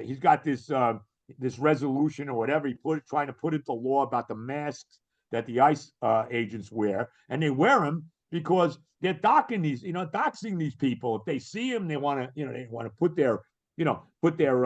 he's got this resolution or whatever trying to put into law about the masks that the ICE agents wear, and they wear them because they're doxing these people. If they see them, they want to put their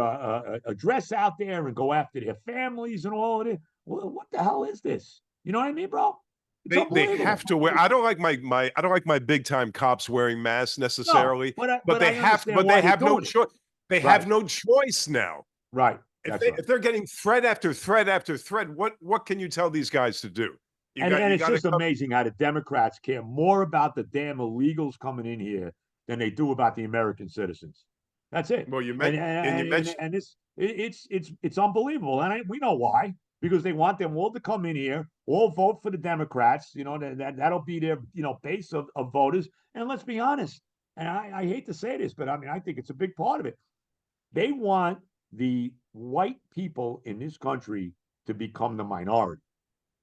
address out there and go after their families and all of it. What the hell is this? You know what I mean, bro? It's They unbelievable. have to wear. I don't like my I don't like my big time cops wearing masks No, necessarily, but I understand but why they they're have no doing it. choice. They have Right, no choice now. right. If That's right. they're getting threat after threat after threat, what can you tell these guys to do? And You it's got to just come. amazing how the Democrats care more about the damn illegals coming in here than they do about the American citizens. That's it. Well, you mentioned. And it's unbelievable, and we know why, because they want them all to come in here, all vote for the Democrats. That'll be their base of voters. And let's be honest, and I hate to say this, but I mean I think it's a big part of it. They want the white people in this country to become the minority.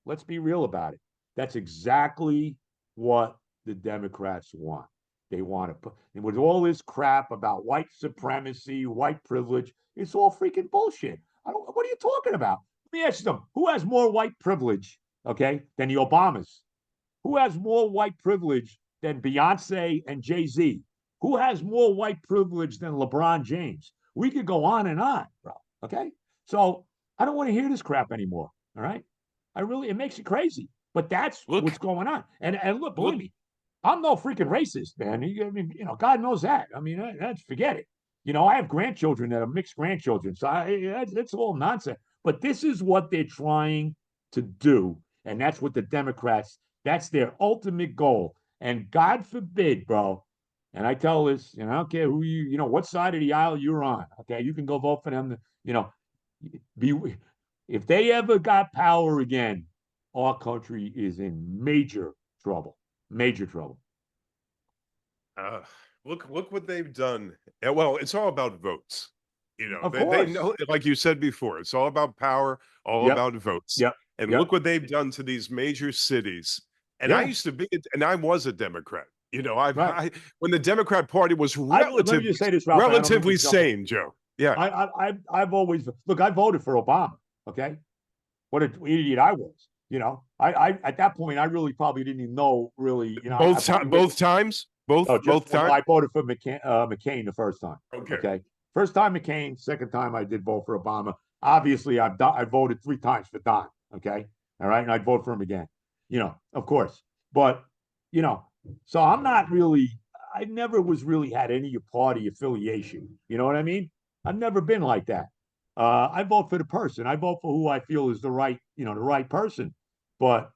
Let's be real about it. That's exactly what the Democrats want. They want to put, and with all this crap about white supremacy, white privilege, it's all freaking bullshit. What are you talking about? Let me ask you something. Who has more white privilege, okay, than the Obamas? Who has more white privilege than Beyonce and Jay-Z? Who has more white privilege than LeBron James? We could go on, bro. Okay. So I don't want to hear this crap anymore. All right. It makes you crazy. But that's Look, what's going on. And look, believe look. me, I'm no freaking racist, man. I mean, God knows that. I mean, forget it. I have grandchildren that are mixed grandchildren, so that's all nonsense. But this is what they're trying to do, and that's what the Democrats. That's their ultimate goal. And God forbid, bro. And I tell this, I don't care who what side of the aisle you're on. Okay, you can go vote for them. Be if they ever got power again, our country is in major trouble. Major trouble. Uh, look what they've done. Well, it's all about votes. Of They course. know, like you said before, it's all about power, all Yep. about votes. Yep. And Yep. look what they've done to these major cities. And Yeah. I was a Democrat. Right. When the Democrat Party was Let me just say this, Ralph. I don't mean to relatively jump in. sane, Joe. Yeah. I've always look. I voted for Obama. Okay, what an idiot I was. I at that point I really probably didn't even know really. I probably would. Both times, No, just both times. I voted for McCain the first time. Okay. Okay, first time McCain. Second time I did vote for Obama. Obviously, I voted 3 times for Don. Okay, all right, and I'd vote for him again. Of course. But you know, so I'm not really. I never was really had any party affiliation. You know what I mean? I've never been like that. I vote for the person. I vote for who I feel is the right person. But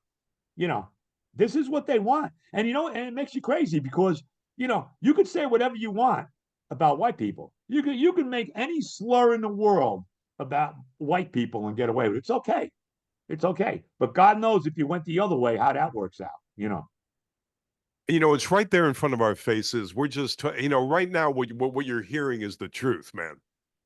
you know, this is what they want. And it makes you crazy because, you could say whatever you want about white people. You can make any slur in the world about white people and get away with it. It's okay. It's okay. But God knows if you went the other way, how that works out. It's right there in front of our faces. We're just, right now, what you're hearing is the truth, man.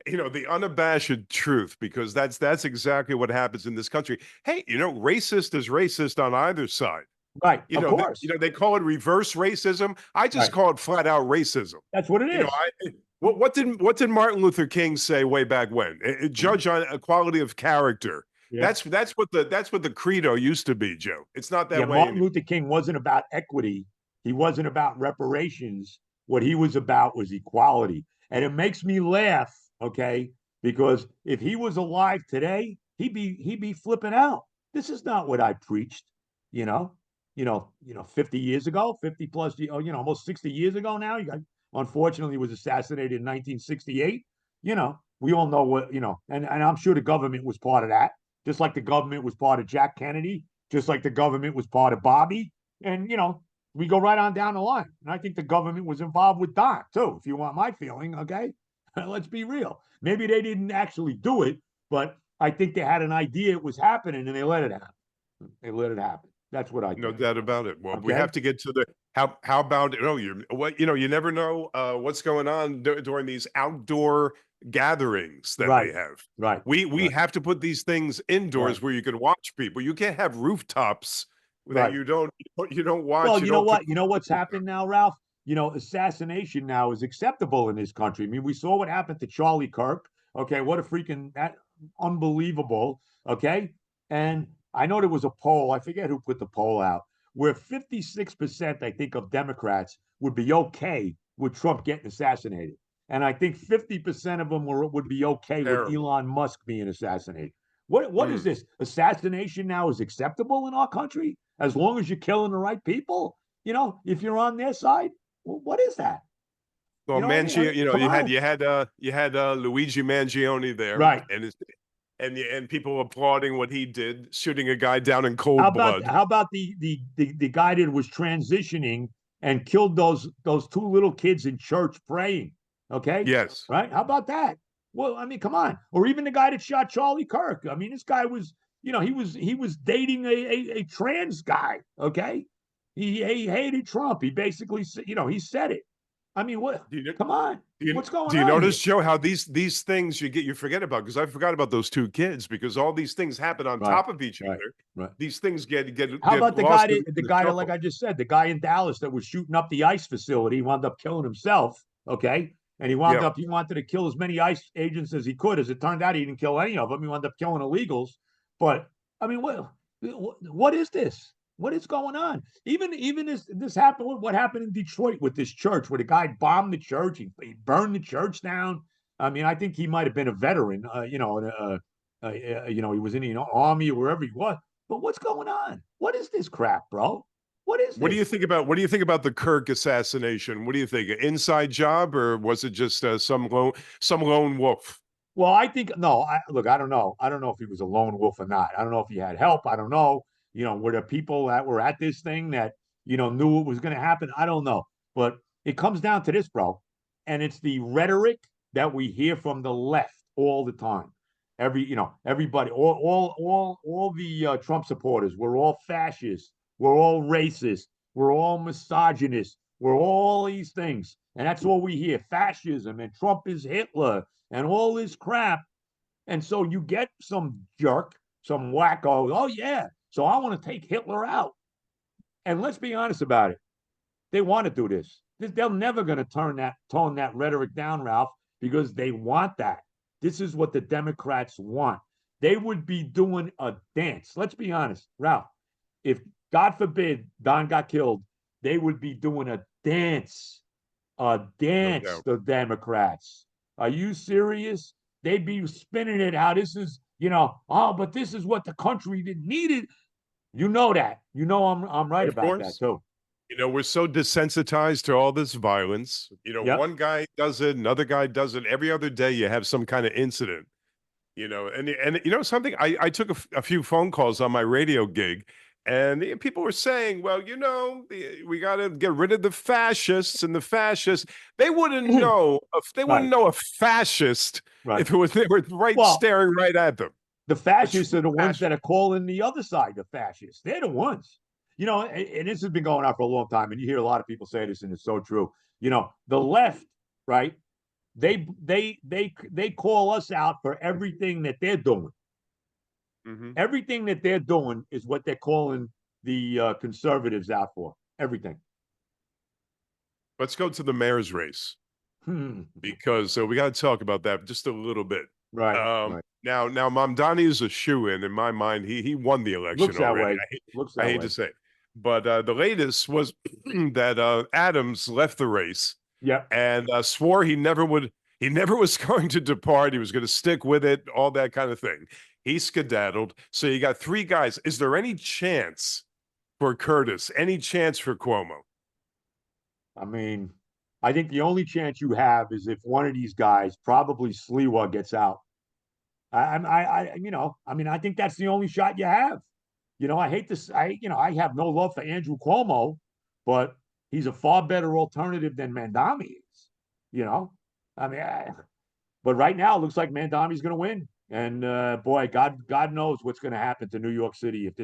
The unabashed truth, because that's exactly what happens in this country. Hey, racist is racist on either side. Right. Of course. They call it reverse racism. I just Right. call it flat out racism. That's what it You know, is. I what did Martin Luther King say way back when? Judge on equality of character. Yeah. That's what the credo used to be, Joe. It's not Yeah. that way Martin anymore. Luther King wasn't about equity. He wasn't about reparations. What he was about was equality. And it makes me laugh, okay? Because if he was alive today, he'd be flipping out. This is not what I preached. you know, 50 years ago, 50 plus, almost 60 years ago now. You got, unfortunately, was assassinated in 1968. We all know what, and I'm sure the government was part of that, just like the government was part of Jack Kennedy, just like the government was part of Bobby. And, we go right on down the line. And I think the government was involved with Don, too, if you want my feeling, okay? Let's be real. Maybe they didn't actually do it, but I think they had an idea it was happening and they let it happen. They let it happen. That's what I No think. doubt about it. Well, we Okay. have to get to the how about you never know what's going on during these outdoor gatherings that Right. they have. Right. We Right. have to put these things indoors Right. where you can watch people. You can't have rooftops that Right. you don't Well, watch, you you know don't put what? You know what's happened now, Ralph? Assassination now is acceptable in this country. I mean, we saw what happened to Charlie Kirk. Okay, what a freaking that unbelievable. Okay, and I know there was a poll. I forget who put the poll out, where 56%, I think, of Democrats would be okay with Trump getting assassinated, and I think 50% of them would be okay with terrible. Elon Musk being assassinated. What is this? Assassination now is acceptable in our country as long as you're killing the right people. If you're on their side, well, what is that? Well, You know what I mean? Mangione, Come on. you had Luigi Mangione there, Right. and people applauding what he did, shooting a guy down in How cold about blood. how about the guy that was transitioning and killed those two little kids in church praying? Okay, Yes. right? How about that? Well, I mean, come on. Or even the guy that shot Charlie Kirk. I mean, this guy was, he was dating a trans guy. Okay, he hated Trump. He basically, he said it. I mean, what? Do you, Come on. What's do going you on notice, here? Joe, how these things you forget about? Because I forgot about those two kids because all these things happen on Right. top of each Right. other. Right. These things How get about the guy lost in that the the guy that, like shuffle. I just said, the guy in Dallas that was shooting up the ICE facility, wound up killing himself. Okay. And Yeah. he wanted to kill as many ICE agents as he could. As it turned out, he didn't kill any of them. He wound up killing illegals. But I mean, what is this? What is going on? Even this happened. What happened in Detroit with this church, where the guy bombed the church, he burned the church down. I mean, I think he might have been a veteran. He was in the army or wherever he was. But what's going on? What is this crap, bro? What is What do you this? think about the Kirk assassination? What do you think? An inside job, or was it just some lone wolf? Well, I think no. Look, I don't know. I don't know if he was a lone wolf or not. I don't know if he had help. I don't know. Were there people that were at this thing that knew it was going to happen? I don't know. But it comes down to this, bro, and it's the rhetoric that we hear from the left all the time. Everybody, all the Trump supporters, we're all fascists. We're all racist. We're all misogynist. We're all these things, and that's all we hear: fascism and Trump is Hitler and all this crap. And so you get some jerk, some wacko. Oh, yeah. So I want to take Hitler out. And let's be honest about it. They want to do this. They're never going to tone that rhetoric down, Ralph, because they want that. This is what the Democrats want. They would be doing a dance. Let's be honest, Ralph. If God forbid Don got killed, they would be doing a No dance, doubt. the Democrats. Are you serious? They'd be spinning it how this is, but this is what the country needed. You know that. I'm right Of about that course. too. We're so desensitized to all this violence. Yep. One guy does it, another guy does it. Every other day, you have some kind of incident. And something. I took a few phone calls on my radio gig, and people were saying, "Well, we got to get rid of the fascists and the fascists." They wouldn't know if they wouldn't Right. know a fascist Right. if it was they were right Well, staring right at them. the A fascists true are the ones that fascist. are calling the other side the fascists. They're the ones. And this has been going on for a long time, and you hear a lot of people say this, and it's so true. The left, right? They call us out for everything that they're doing. Mhm. Everything that they're doing is what they're calling the conservatives out for. Everything. Let's go to the mayor's race. Hmm. Because we got to talk about that just a little bit. Right. Right. Now, Mamdani is a shoo-in in my mind. He won the election Looks that already. way. Looks I that hate way. to say it. But the latest was that Adams left the race Yep. and swore he never was going to depart. He was going to stick with it, all that kind of thing. He skedaddled. So you got three guys. Is there any chance for Curtis? Any chance for Cuomo? I mean, I think the only chance you have is if one of these guys, probably Sliwa, gets out. I mean, I think that's the only shot you have. I hate this. I have no love for Andrew Cuomo, but he's a far better alternative than Mandami is. You know, I mean, but right now it looks like Mandami's going to win. And boy, God knows what's going to happen to New York City if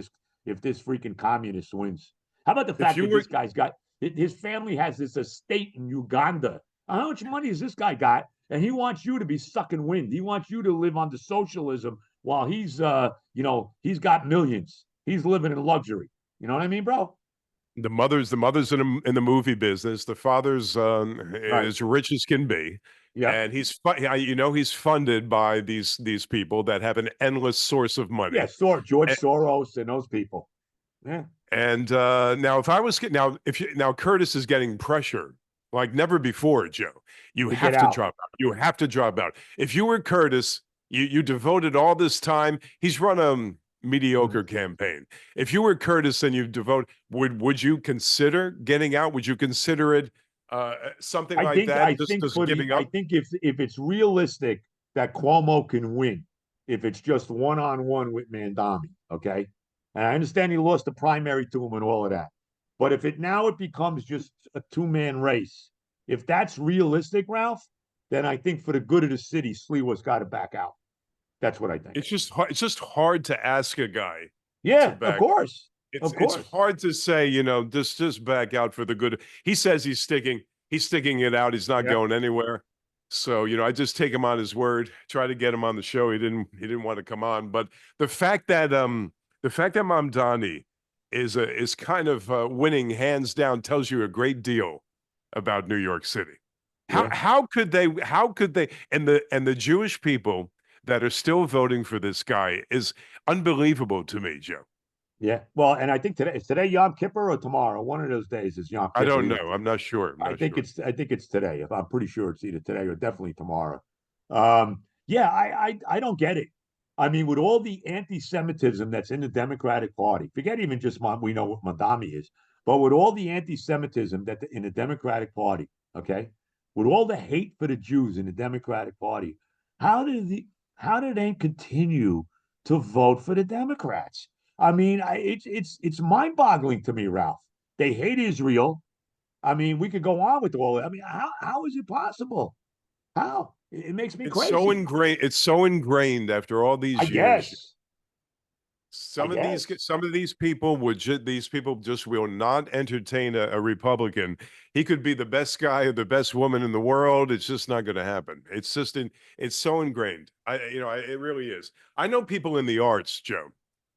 this freaking communist wins. How about the If fact you that were this guy's got his family has this estate in Uganda? How much money has this guy got? And he wants you to be sucking wind. He wants you to live under socialism while he's got millions. He's living in luxury. You know what I mean, bro? the mother's in the movie business, the father's Right. as rich as can be, Yep. and he's funded by these people that have an endless source of Yeah. money. George Soros and those people. Yeah. And now, if I was now, if you now Curtis is getting pressure like never before, Joe. You To get have to out. drop out. You have to drop out. If you were Curtis, you devoted all this time. He's run a Mm. mediocre campaign. If you were Curtis and you devote, would you consider getting out? Would you consider it something I like think that? I Just think just for the giving I up? think if it's realistic that Cuomo can win, if it's just one-on-one with Mandami, okay? And I understand he lost the primary to him and all of that. But if it becomes just a two-man race, if that's realistic, Ralph, then I think for the good of the city, Sliwa's got to back out. That's what I think. It's just hard to ask a guy to Yeah, of back. course. It's Of it's course. hard to say, just back out for the good. He says he's sticking it out. He's not Yep. going anywhere. So, I just take him on his word, try to get him on the show. He didn't want to come on. But the fact that Mamdani is kind of winning hands down tells you a great deal about New York City. How Yeah. how could they and the Jewish people that are still voting for this guy is unbelievable to me, Joe. Yeah. Well, and I think is today Yom Kippur or tomorrow? One of those days is Yom I Kippur. don't know. Either I'm not sure. I'm not sure. I think it's today. I'm pretty sure it's either today or definitely tomorrow. Yeah, I don't get it. I mean, with all the anti-Semitism that's in the Democratic Party, forget even just we know what Madami is, but with all the anti-Semitism in the Democratic Party, okay, with all the hate for the Jews in the Democratic Party, how did they continue to vote for the Democrats? I mean, it's mind-boggling to me, Ralph. They hate Israel. I mean, we could go on with all. I mean, how is it possible? How? It makes me It's so crazy. ingrained. It's so ingrained after all I these years. guess. I guess. Some of these people these people just will not entertain a Republican. He could be the best guy or the best woman in the world. It's just not going to happen. It's so ingrained. It really is. I know people in the arts, Joe.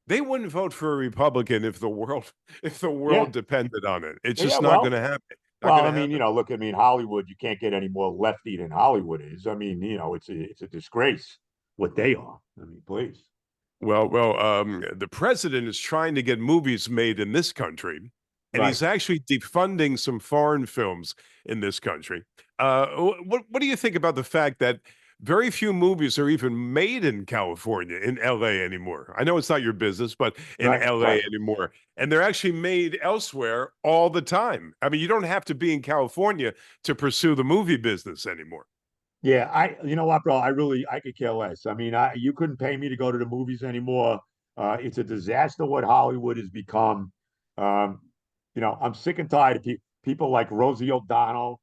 They wouldn't vote for a Republican if the world if the Yeah. world depended on it. It's Yeah. just not going to happen. Not Well, going I to mean, happen. look, I mean, Hollywood, you can't get any more lefty than Hollywood is. I mean, it's a disgrace what they are. I mean, please. The president is trying to get movies made in this country, and Right. he's actually defunding some foreign films in this country. What do you think about the fact that very few movies are even made in California, in LA anymore? I know it's not your business, but in Right. LA Right. anymore, and they're actually made elsewhere all the time. I mean, you don't have to be in California to pursue the movie business anymore. Yeah, you know what, bro? I could care less. I mean, you couldn't pay me to go to the movies anymore. It's a disaster what Hollywood has become. Um, I'm sick and tired of people like Rosie O'Donnell,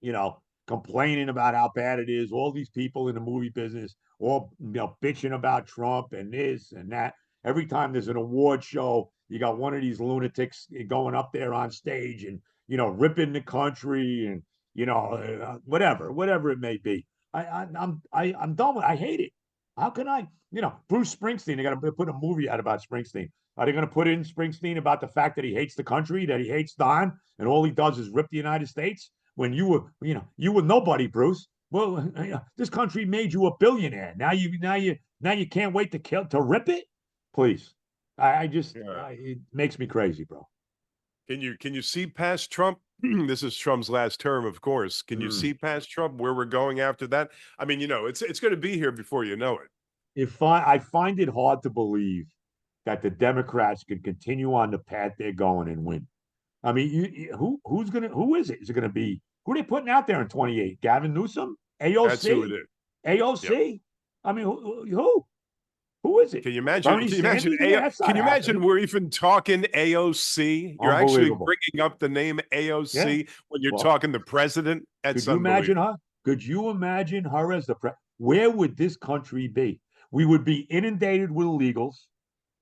you know, complaining about how bad it is. All these people in the movie business, all bitching about Trump and this and that. Every time there's an award show, you got one of these lunatics going up there on stage and ripping the country and whatever it may be. I'm done with. I hate it. How can I? Bruce Springsteen. They got to put a movie out about Springsteen. Are they going to put in Springsteen about the fact that he hates the country, that he hates Don, and all he does is rip the United States? When you were nobody, Bruce. Well, this country made you a billionaire. Now you can't wait to rip it. Please, I just Yeah. it makes me crazy, bro. Can you see past Trump? This is Trump's last term, of course. Can you Mm. see past Trump where we're going after that? I mean, it's going to be here before you know it. If I find it hard to believe that the Democrats can continue on the path they're going and win. I mean, who is it? Is it gonna be who are they putting out there in 28? Gavin Newsom, That's who it AOC, is. Yep. AOC. I mean, who is it? Can you imagine? Bernie Can you imagine? Sanders? Yeah, that's Can not you imagine happening. we're even talking AOC? You're actually Unbelievable. bringing up the name Yeah. AOC when you're Well, talking the president. could That's you imagine unbelievable. her? Could you imagine her as the president? Where would this country be? We would be inundated with illegals.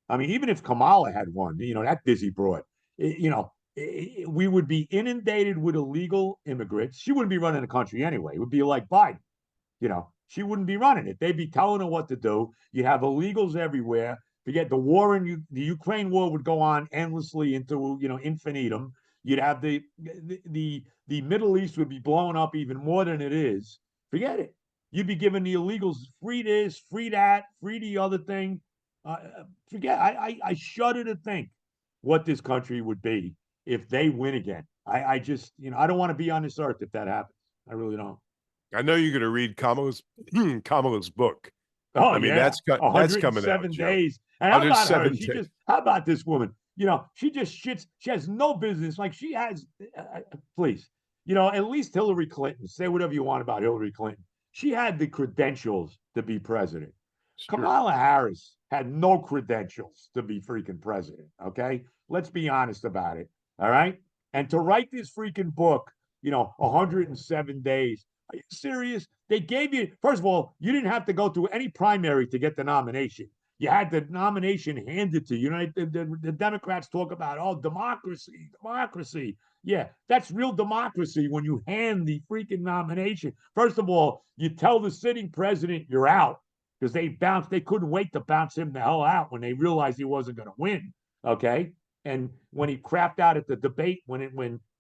I mean, even if Kamala had won, that busy broad, we would be inundated with illegal immigrants. She wouldn't be running the country anyway. It would be like Biden. She wouldn't be running it. They'd be telling her what to do. You'd have illegals everywhere. Forget the war the Ukraine war would go on endlessly into infinitum. You'd have the Middle East would be blowing up even more than it is. Forget it. You'd be giving the illegals free this, free that, free the other thing. Forget. I shudder to think what this country would be if they win again. I just I don't want to be on this earth if that happens. I really don't. I know you're going to read Kamala's book. Oh I mean, yeah, that's coming out, 107 Joe. days. And how about her? 107 days. How about this woman? She just shits. She has no business. Like she has, please, at least Hillary Clinton. Say whatever you want about Hillary Clinton. She had the credentials to be president. Sure. Kamala Harris had no credentials to be freaking president. Okay, let's be honest about it. All right, and to write this freaking book, 107 days. Are you serious? They gave you, first of all, you didn't have to go through any primary to get the nomination. You had the nomination handed to you. The Democrats talk about, oh, democracy, democracy. Yeah, that's real democracy when you hand the freaking nomination. First of all, you tell the sitting president you're out because they couldn't wait to bounce him the hell out when they realized he wasn't going to win. Okay. And when he crapped out at the debate, when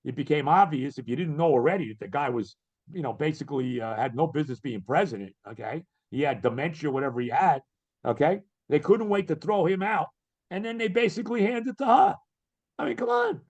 it became obvious, if you didn't know already, that the guy was basically had no business being president. Okay. He had dementia, whatever he had. Okay. They couldn't wait to throw him out. And then they basically handed it to her. I mean, come on.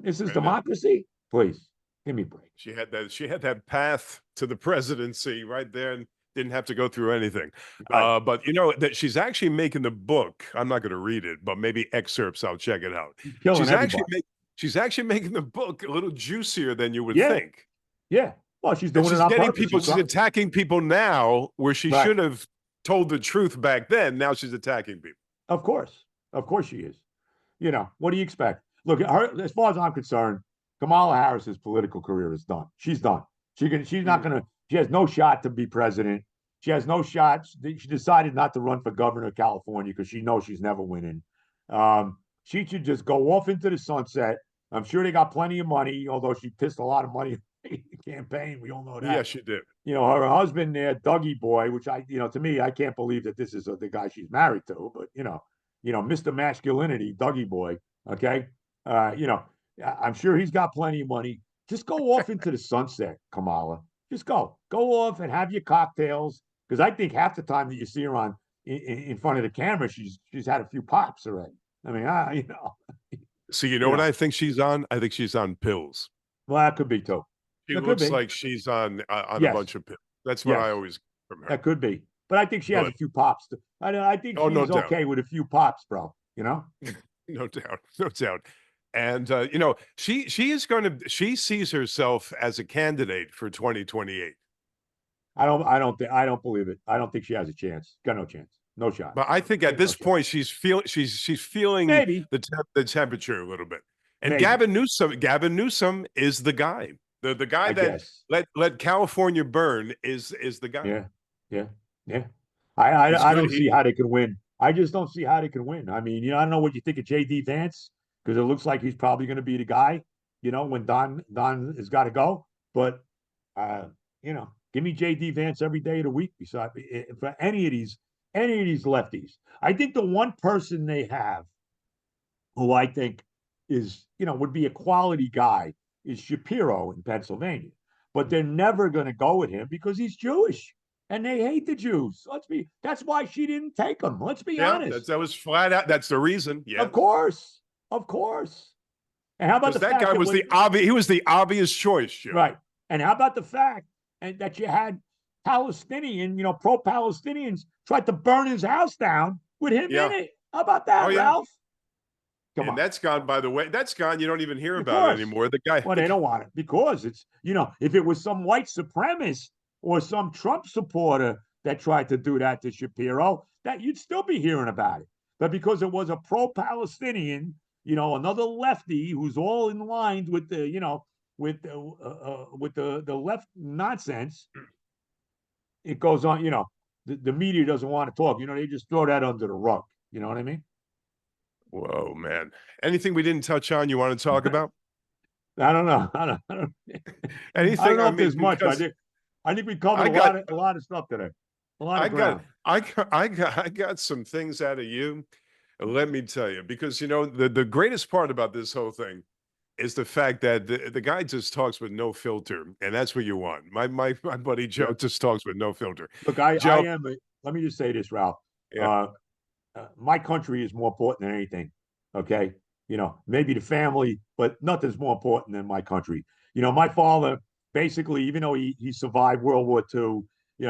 This is democracy? Please give me a break. She had that path to the presidency right there and didn't have to go through anything. Right. But that she's actually making the book. I'm not going to read it, but maybe excerpts. I'll check it out. He's killing everybody. She's actually making the book a little juicier than you would Yeah. think. Yeah. Well, she's doing it on purpose. She's attacking people now where she should have told the truth back then. Now she's attacking people. Of course she is. What do you expect? Look, as far as I'm concerned, Kamala Harris's political career is done. She's done. She's not going to. She has no shot to be president. She has no shot. She decided not to run for governor of California because she knows she's never winning. She should just go off into the sunset. I'm sure they got plenty of money, although she pissed a lot of money in the campaign. We all know that. Yeah, she did. Her husband there, Dougie Boy, which to me, I can't believe that this is the guy she's married to, but Mr. Masculinity, Dougie Boy. Okay. I'm sure he's got plenty of money. Just go off into the sunset, Kamala. Just go off and have your cocktails. Because I think half the time that you see her on in front of the camera, she's had a few pops already. I mean, So what I think she's on? I think she's on pills. Well, that could be too. She looks like she's on a bunch of pills. That's what I always from her. That could be. But I think she has a few pops. I think she's okay with a few pops, bro. No doubt. No doubt. And she sees herself as a candidate for 2028. I don't believe it. I don't think she has a chance. Got no chance. No shot. But I think at this point she's feeling maybe the temperature a little bit. And maybe. Gavin Newsom is the guy. The guy that let California burn is the guy. Yeah. I don't see how they can win. I just don't see how they can win. I mean, I don't know what you think of JD Vance, because it looks like he's probably going to be the guy, when Don has got to go. But give me JD Vance every day of the week beside for any of these lefties. I think the one person they have who I think is, would be a quality guy is Shapiro in Pennsylvania. But they're never going to go with him because he's Jewish. And they hate the Jews. That's why she didn't take him. Let's be honest. That was flat out. That's the reason. Yeah. Of course. And how about that guy was he was the obvious choice. Joe. Right. And how about the fact that you had Palestinian, pro-Palestinians tried to burn his house down with him in it? How about Oh that, yeah. Ralph? Come And on. that's gone, by the way. That's gone. You don't even hear Of about it course. anymore. The guy, Well, they don't want it because it's, if it was some white supremacist or some Trump supporter that tried to do that to Shapiro, that you'd still be hearing about it. But because it was a pro-Palestinian, another lefty who's all in line with the, with the left nonsense, it goes on. The media doesn't want to talk. They just throw that under the rug. You know what I mean? whoa, man. Anything we didn't touch on you want to talk about? I don't know. I don't Anything? know I if mean, there's much, but because I think we covered I got, a lot of stuff today, a lot of I got, ground. I got some things out of you. Let me tell you, because the greatest part about this whole thing is the fact that the guy just talks with no filter, and that's what you want. My buddy Joe Yeah. just talks with no filter. Look, I Joe, am. Let me just say this, Ralph. yeah, Uh, my country is more important than anything. Okay, maybe the family, but nothing's more important than my country. My father basically, even though he survived World War II,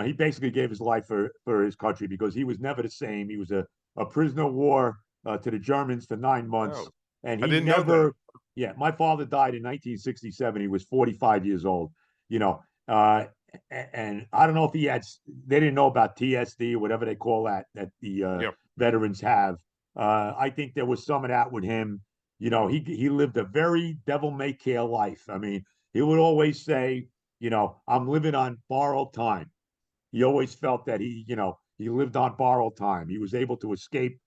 he basically gave his life for his country because he was never the same. He was a prisoner of war to the Germans for 9 months, oh, and I he didn't know that. never. Yeah, my father died in 1967. He was 45 years old. You know, uh, and I don't know if he had. They didn't know about TSD or whatever they call that the Yeah, veterans have. I think there was some of that with him. He lived a very devil may care life. I mean, he would always say, I'm living on borrowed time. He always felt that he lived on borrowed time. He was able to escape,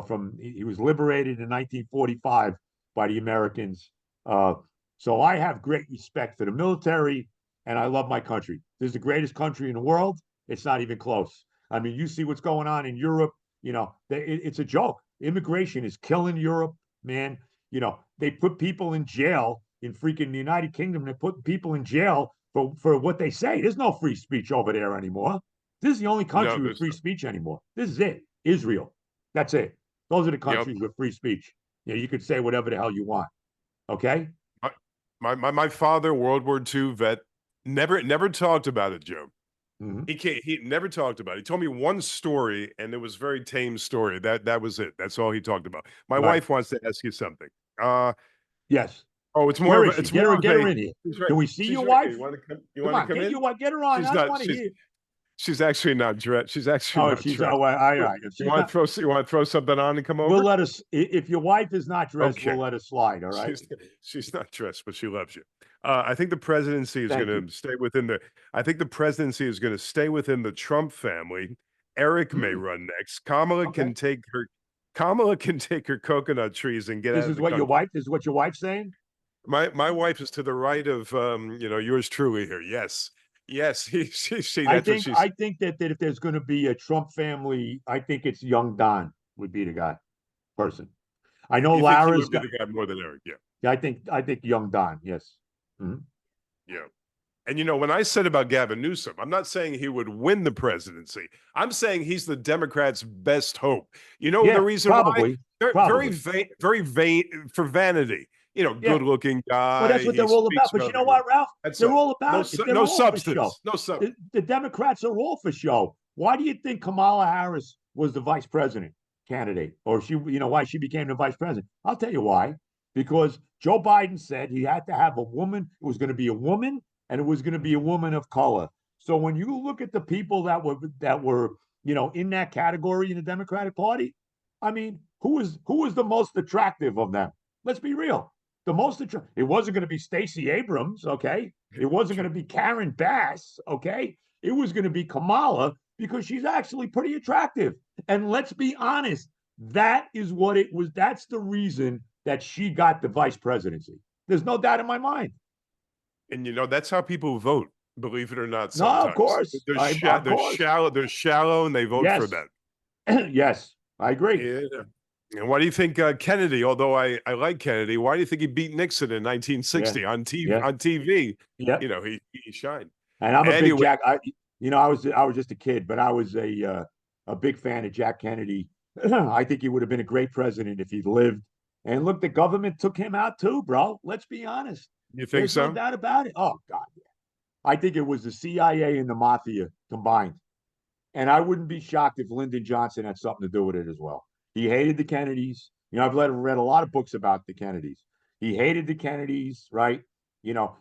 from he was liberated in 1945 by the Americans. Uh, so I have great respect for the military, and I love my country. This is the greatest country in the world. It's not even close. I mean, you see what's going on in Europe. It's a joke. Immigration is killing Europe, man. They put people in jail in freaking the United Kingdom. They put people in jail for what they say. There's no free speech over there anymore. This is the only no, country with there's free speech anymore. This is it. Israel. That's it. Those are the yep. countries with free speech. You could say whatever the hell you want. Okay? My, my father, World War II vet, never talked about it, Joe. Mm-hmm. He never talked about it. He told me one story, and it was a very tame story. That was it. That's all he talked about. My Right. wife wants to ask you something. Uh Yes. oh, Where is she? it's more of Get her a in here. she's right. Can we see She's your right here. wife? You Come want to on, come in? get her on. I don't want to hear. She's actually not dressed. She's actually Oh, not she's dressed. all right. If she's not, You want to throw something on and come we'll over? let us. If your wife is not dressed, Okay. we'll let her slide. All right. She's she's not dressed, but she loves you. I think the presidency is going Thank you. to stay within the. I think the presidency is going to stay within the Trump family. Eric may Mm, run next. Kamala okay. can take her. Kamala can take her coconut trees and get This out of is the what your country. wife. This is what your wife's saying. My wife is to the right of yours truly here. Yes, yes. She I that's what think she's. I think that if there's going to be a Trump family, I think it's young Don would be the guy person. I know You think he Lara's would be got. the guy more than Eric? Yeah, I think young Don. Yes. Mhm. yeah. And when I said about Gavin Newsom, I'm not saying he would win the presidency. I'm saying he's the Democrats' best hope. You know the Yeah. reason why? Probably. Probably. Very vain for vanity. Yeah. Good-looking Well, guy. that's what He they're all about. speaks But you well know very well. what, Ralph? That's They're all. all about it. They're No all for show. substance. No sub. The Democrats are all for show. Why do you think Kamala Harris was the vice president candidate, or why she became the vice president? I'll tell you why. Because Joe Biden said he had to have a woman. It was going to be a woman, and it was going to be a woman of color. So when you look at the people that were in that category in the Democratic Party, I mean, who was the most attractive of them? Let's be real. The most attractive. It wasn't going to be Stacey Abrams, okay? It wasn't going to be Karen Bass, okay? It was going to be Kamala because she's actually pretty attractive. And let's be honest, that is what it was. That's the reason that she got the vice presidency. There's no doubt in my mind. And that's how people vote. Believe it or not, No, of sometimes course. Of they're course. shallow. They're shallow, and they vote for Yes. that. Yes, I agree. Yeah. And why do you think Kennedy, although I like Kennedy, why do you think he beat Nixon in Yeah. 1960 on TV? Yeah. On TV, Yeah. he shined. And I'm a big Anyway, Jack. I was just a kid, but I was a big fan of Jack Kennedy. I think he would have been a great president if he'd lived. And look, the government took him out too, bro. Let's be honest. you think There's no so? doubt about it. Oh God, yeah. I think it was the CIA and the mafia combined. And I wouldn't be shocked if Lyndon Johnson had something to do with it as well. He hated the Kennedys. I've read a lot of books about the Kennedys. He hated the Kennedys, right?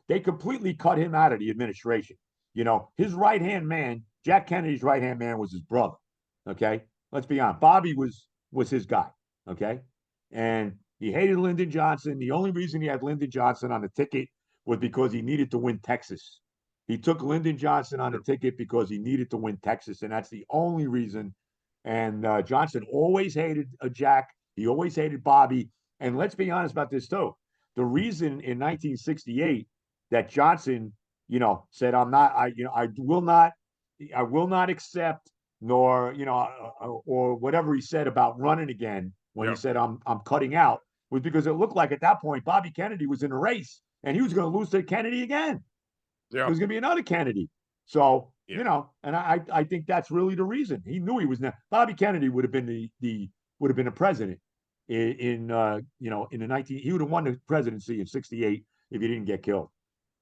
They completely cut him out of the administration. His right hand man, Jack Kennedy's right hand man, was his brother. Okay, let's be honest. Bobby was his guy. Okay, and he hated Lyndon Johnson. The only reason he had Lyndon Johnson on the ticket was because he needed to win Texas. He took Lyndon Johnson on the ticket because he needed to win Texas, and that's the only reason. And Johnson always hated Jack. He always hated Bobby. And let's be honest about this too. The reason in 1968 that Johnson, said, "I'm not. I will not accept, nor or whatever he said about running again when he Yeah. said I'm cutting out," was because it looked like at that point Bobby Kennedy was in a race and he was going to lose to Kennedy again. It Yeah. was going to be another Kennedy. So, Yeah. and I think that's really the reason. He knew he was not. Bobby Kennedy would have been the would have been a president in in the 19 he would have won the presidency in 68 if he didn't get killed.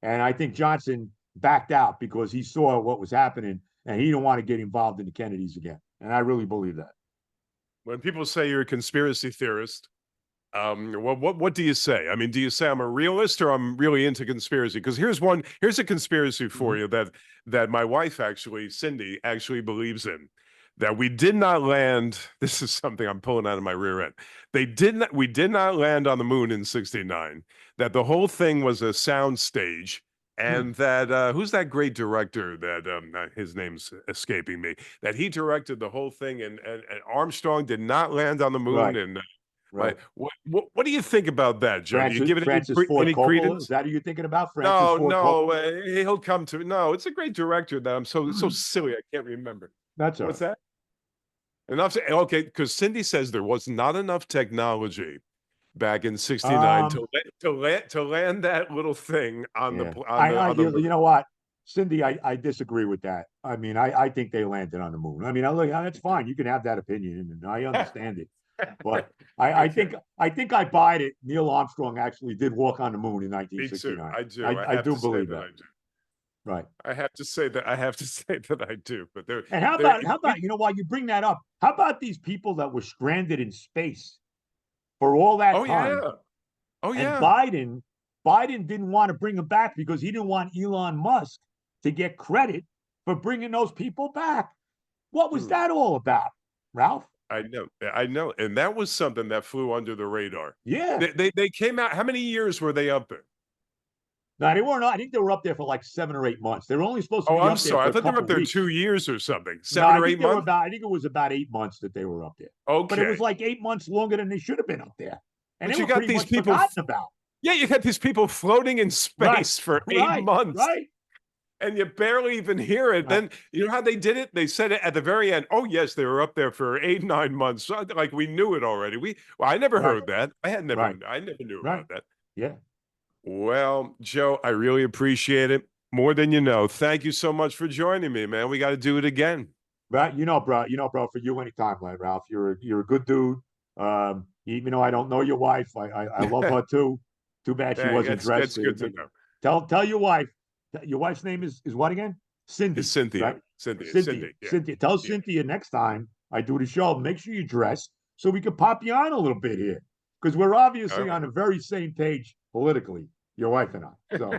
And I think Johnson backed out because he saw what was happening and he didn't want to get involved in the Kennedys again. And I really believe that. When people say you're a conspiracy theorist, what do you say? I mean, do you say I'm a realist or I'm really into conspiracy? Because here's a conspiracy for you that my wife actually, Cindy, actually believes in. That we did not land. This is something I'm pulling out of my rear end. We did not land on the moon in '69. That the whole thing was a sound stage, and that who's that great director that his name's escaping me? That he directed the whole thing, and Armstrong did not land on the moon, Right, and right. what do you think about that, Joe? Do you give it Francis Ford any Coppola. Is credence? that who you're thinking about? Francis No, Ford no, Coppola? he'll come to. No, it's a great director that I'm so silly I can't remember. That's all What's right. that? Enough. Okay, because Cindy says there was not enough technology back in '69 Um, to land that little thing on Yeah, on the you moon. know what, Cindy, I disagree with that. I mean, I think they landed on the moon. I mean, look, that's fine. You can have that opinion, and I understand it. But Okay, I think I buy it. Neil Armstrong actually did walk on the moon in me too. 1969. I do. I I have do to say believe that that. I do. Right. I have to say that I have to say that I do. But And there. how about while you bring that up, how about these people that were stranded in space for all that Oh time? yeah. Oh And yeah. Biden didn't want to bring them back because he didn't want Elon Musk to get credit for bringing those people back. What was Hmm. that all about, Ralph? I know, and that was something that flew under the radar. Yeah. They came out. How many years were they up there? No, they weren't. I think they were up there for like 7 or 8 months. They were only supposed to Oh, be I'm up there sorry. for I a thought they were up couple there weeks. 2 years or something. No, 7 or 8 months. I think it was about 8 months that they were up there. But it was Okay, like 8 months longer than they should have been up there. And they but you were got pretty these much people. forgotten about. Yeah, you got these people floating in Right. space for eight Right. months, Right. and you barely even hear it. Right. Then you know how they did it? They said it at the very end. Oh yes, they were up there for 8, 9 months. Like we knew it already. Well, I never Right. heard that. Right. I never knew Right. about that. Yeah. Well, Joe, I really appreciate it more than you know. Thank you so much for joining me, man. We got to do it again. But bro, for you anytime, like Ralph. You're a good dude. Even though I don't know your wife, I love her too. Too bad she Hey, wasn't that's dressed. good to know. Tell your wife. Your wife's name is what again? It's Cindy, Cynthia. right? Cindy. Yeah, Cynthia. Tell yeah. Cynthia next time I do the show, make sure you dress so we can pop you on a little bit here. Because we're All obviously on right. the very same page politically, your wife and I. So,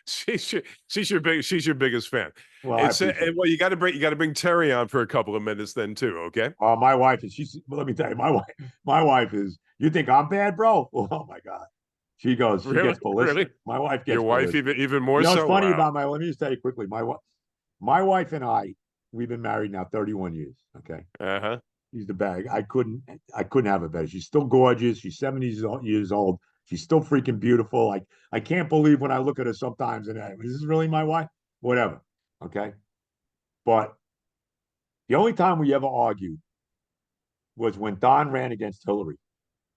She's your biggest fan. well, I It's appreciate it. well, you got to bring Terry on for a couple of minutes then too. Okay. My wife is she's let me tell you, my wife is you think I'm bad, bro? Oh my God. She Really, gets really. ballistic. My wife Your gets wife ballistic. even You more know what's so. funny Wow. about let me just tell you quickly, my wife and I, we've been married now 31 years. Okay. Uh huh. She's the bag. I couldn't have it better. She's still gorgeous. She's 70 years old. She's still freaking beautiful. I can't believe when I look at her sometimes and is this really my wife? Whatever. Okay. But the only time we ever argued was when Don ran against Hillary.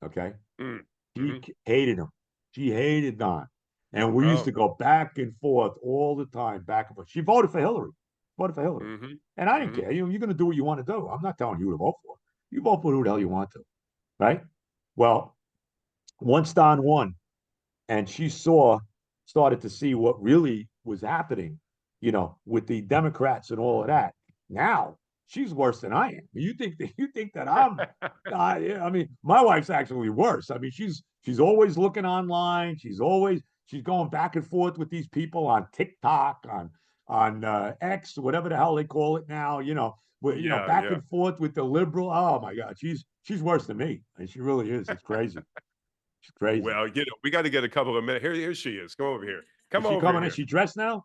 Okay. Mm. She Hmm. hated him. She hated Don. And we used Oh. to go back and forth all the time, back and forth. She voted for Hillary. Voted for Hillary. Hmm. And I didn't Hmm. care. You're going to do what you want to do. I'm not telling you to vote for. You vote for who the hell you want to. Right? Well, once Don won and started to see what really was happening, with the Democrats and all of that. Now she's worse than I am. You think that I'm I mean, my wife's actually worse. I mean, she's always looking online. She's going back and forth with these people on TikTok, on X, whatever the hell they call it now. Yeah, back yeah. and forth with the liberal. Oh my God, she's worse than me, and she really is. It's crazy. She's crazy. Well, we got to get a couple of minutes. Here she is. Come over here. Is Come she over coming in? here. She dressed now?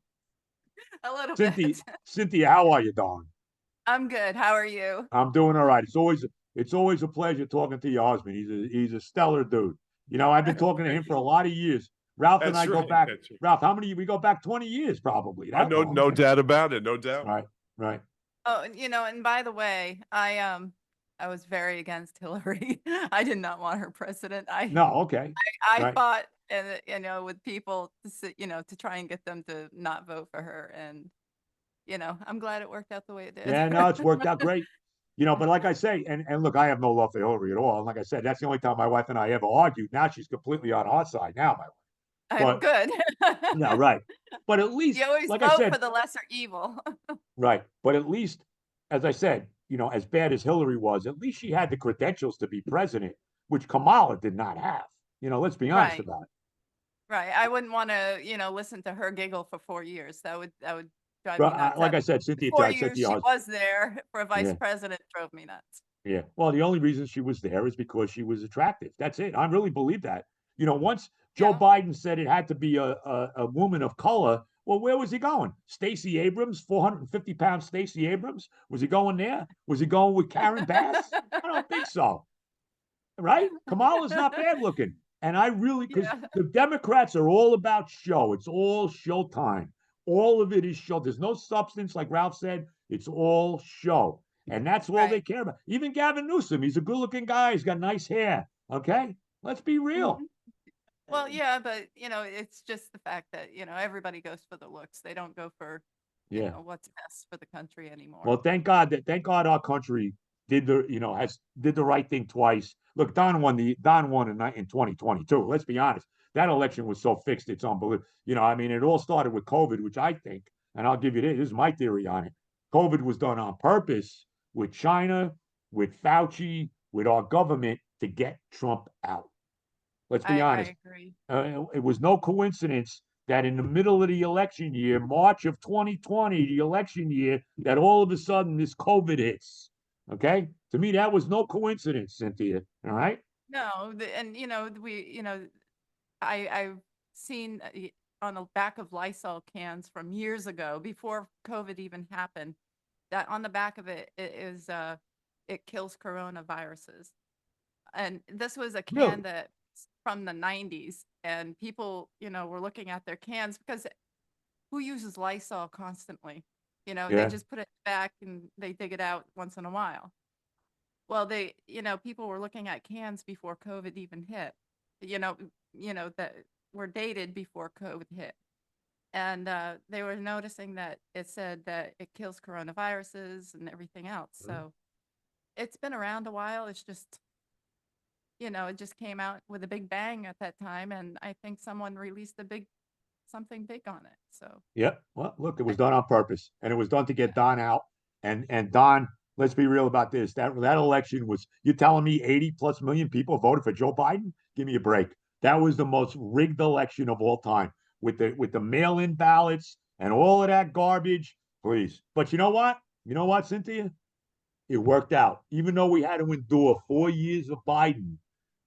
A little Cynthia, bit. Cynthia, how are you, darling? I'm good. How are you? I'm doing all right. It's always a pleasure talking to your husband. He's a stellar dude. I've been talking to him for a lot of years. Ralph and That's I go right. back. That's right. Ralph, how many? We go back 20 years, probably that No, long. no doubt about it. No doubt. Right, right. Oh, and by the way, I was very against Hillary. I did not want her president. I No, okay, I right. fought and with people to to try and get them to not vote for her, and I'm glad it worked out the way it did. Yeah, no, it's worked out great. But like I say, and look, I have no love for Hillary at all. And like I said, that's the only time my wife and I ever argued. Now she's completely on our side now, my wife. I'm But good. no, right. But at You least, always like I vote for said, the lesser evil. right. But at least, as I said, as bad as Hillary was, at least she had the credentials to be president, which Kamala did not have. Let's be honest Right. about it. Right. I wouldn't want to, listen to her giggle for 4 years. That would drive me But nuts. like That I said, Cynthia, four I said to years your she husband, was there for vice yeah, president drove me nuts. yeah. Well, the only reason she was there is because she was attractive. That's it. I really believe that. Once Joe Yeah. Biden said it had to be a woman of color, well, where was he going? Stacey Abrams, 450-pound Stacey Abrams? Was he going there? Was he going with Karen Bass? I don't think so. Right? Kamala's not bad looking. And I really, because Yeah. the Democrats are all about show. It's all show time. All of it is show. There's no substance, like Ralph said. It's all show. And that's all they Right. care about. Even Gavin Newsom, he's a good looking guy. He's got nice hair. Okay? Let's be real. Mhm. Well, yeah, but it's just the fact that everybody goes for the looks. They don't go for Yeah. what's best for the country anymore. Well, thank God our country did the right thing twice. Look, Don won in 2022. Let's be honest. That election was so fixed, it's unbelievable. I mean, it all started with COVID, which I think, and I'll give you this is my theory on it. COVID was done on purpose with China, with Fauci, with our government to get Trump out. Let's be honest. I agree. It was no coincidence that in the middle of the election year, March of 2020, the election year, that all of a sudden this COVID hits. Okay? To me, that was no coincidence, Cynthia. All right? No, and I've seen on the back of Lysol cans from years ago, before COVID even happened, that on the back of it is it kills coronaviruses. And this was a can Really? that from the 90s, and people, were looking at their cans because who uses Lysol constantly? They Yeah. just put it back and they dig it out once in a while. Well, people were looking at cans before COVID even hit. That were dated before COVID hit. And they were noticing that it said that it kills coronaviruses and everything else. So it's been around a while. It's just, it just came out with a big bang at that time. And I think someone released something big on it. So, Yep. Well, look, it was done on purpose, and it was done to yeah. get Don out. And Don, let's be real about this. That election was. You telling me 80+ million people voted for Joe Biden? Give me a break. That was the most rigged election of all time with the mail-in ballots and all of that garbage. Please, but you know what? You know what, Cynthia? It worked out. Even though we had to endure 4 years of Biden,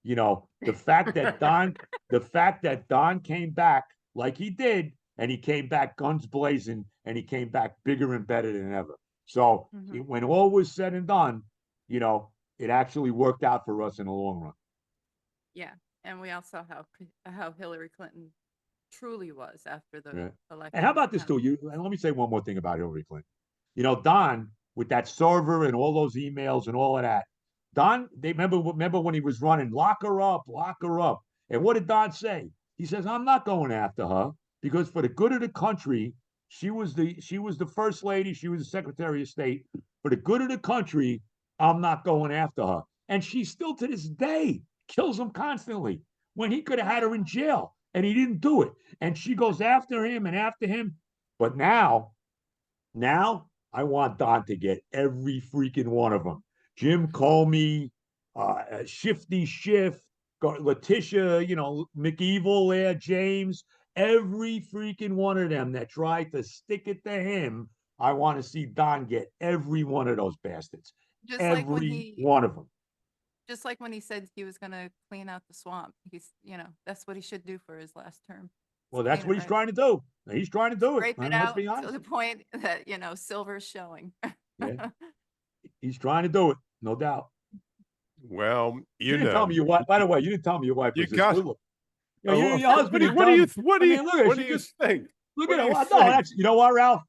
the fact that Don came back like he did, and he came back guns blazing, and he came back bigger and better than ever. So Mhm. when all was said and done, it actually worked out for us in the long run. Yeah. And we all saw how Hillary Clinton truly was after Yeah. the And how election. about this too? And let me say one more thing about Hillary Clinton. Don, with that server and all those emails and all of that, Don, they remember when he was running, lock her up, lock her up. And what did Don say? He says, I'm not going after her because for the good of the country, she was the first lady, she was the Secretary of State. For the good of the country, I'm not going after her. And she still to this day kills him constantly when he could have had her in jail and he didn't do it. And she goes after him and after him. But now I want Don to get every freaking one of them. Jim Comey, Shifty Shift, Letitia, McEvil there, James, every freaking one of them that tried to stick it to him. I want to see Don get every one of those bastards. Just like when Every one of them. just like when he said he was going to clean out the swamp. That's what he should do for his last term. Well, that's Clean what it he's out. trying to do. He's trying to do it. Scrape I it mean, let's out be to honest. the point that, silver's showing. Yeah. He's trying to do it, no doubt. Well, You didn't tell me your wife. By the way, you didn't tell me your wife you was this got. good looking. Your What husband do is you, what do done. you, what do I you, mean, look at her. what She do you just think? look What at do her. you No, think? that's what, Ralph.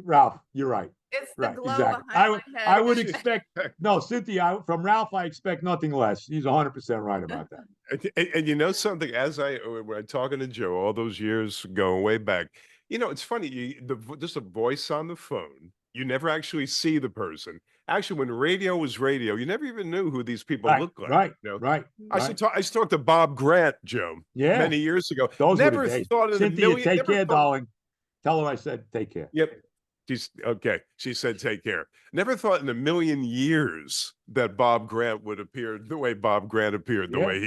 Ralph, you're right. It's the Right, glow exactly. behind my head. I would expect no, Cynthia. From Ralph, I expect nothing less. He's 100% right about that. And you know something, when I'm talking to Joe all those years going way back, it's funny, just a voice on the phone, you never actually see the person. Actually, when radio was radio, you never even knew who these people Right, looked like. right, You know, right, I right. used to talk to Bob Grant, Joe, Yeah, many years ago. those were the Never days. thought in a Cynthia, million. take Never care, thought. darling. Tell her I said take care. Yep. She's okay. She said, "Take care." Never thought in a million years that Bob Grant would appear the way Bob Grant appeared, the Yeah. way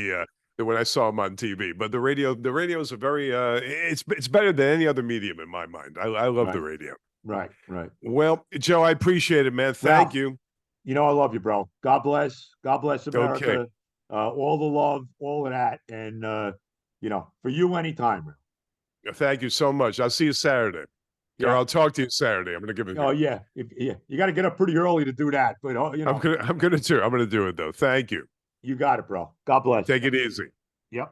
he when I saw him on TV. But the radio is a very it's better than any other medium in my mind. I love the Right, radio. right, right. Well, Joe, I appreciate it, man. Thank Ralph, you. I love you, bro. God bless. God bless Okay. America. All the love, all of that, and for you anytime, man. Thank you so much. I'll see you Saturday. Or Yeah. I'll talk to you Saturday. I'm gonna give it. Oh yeah. You got to get up pretty early to do that, but I'm gonna do it though. Thank you. you got it, bro. God bless. Take it easy. Yep.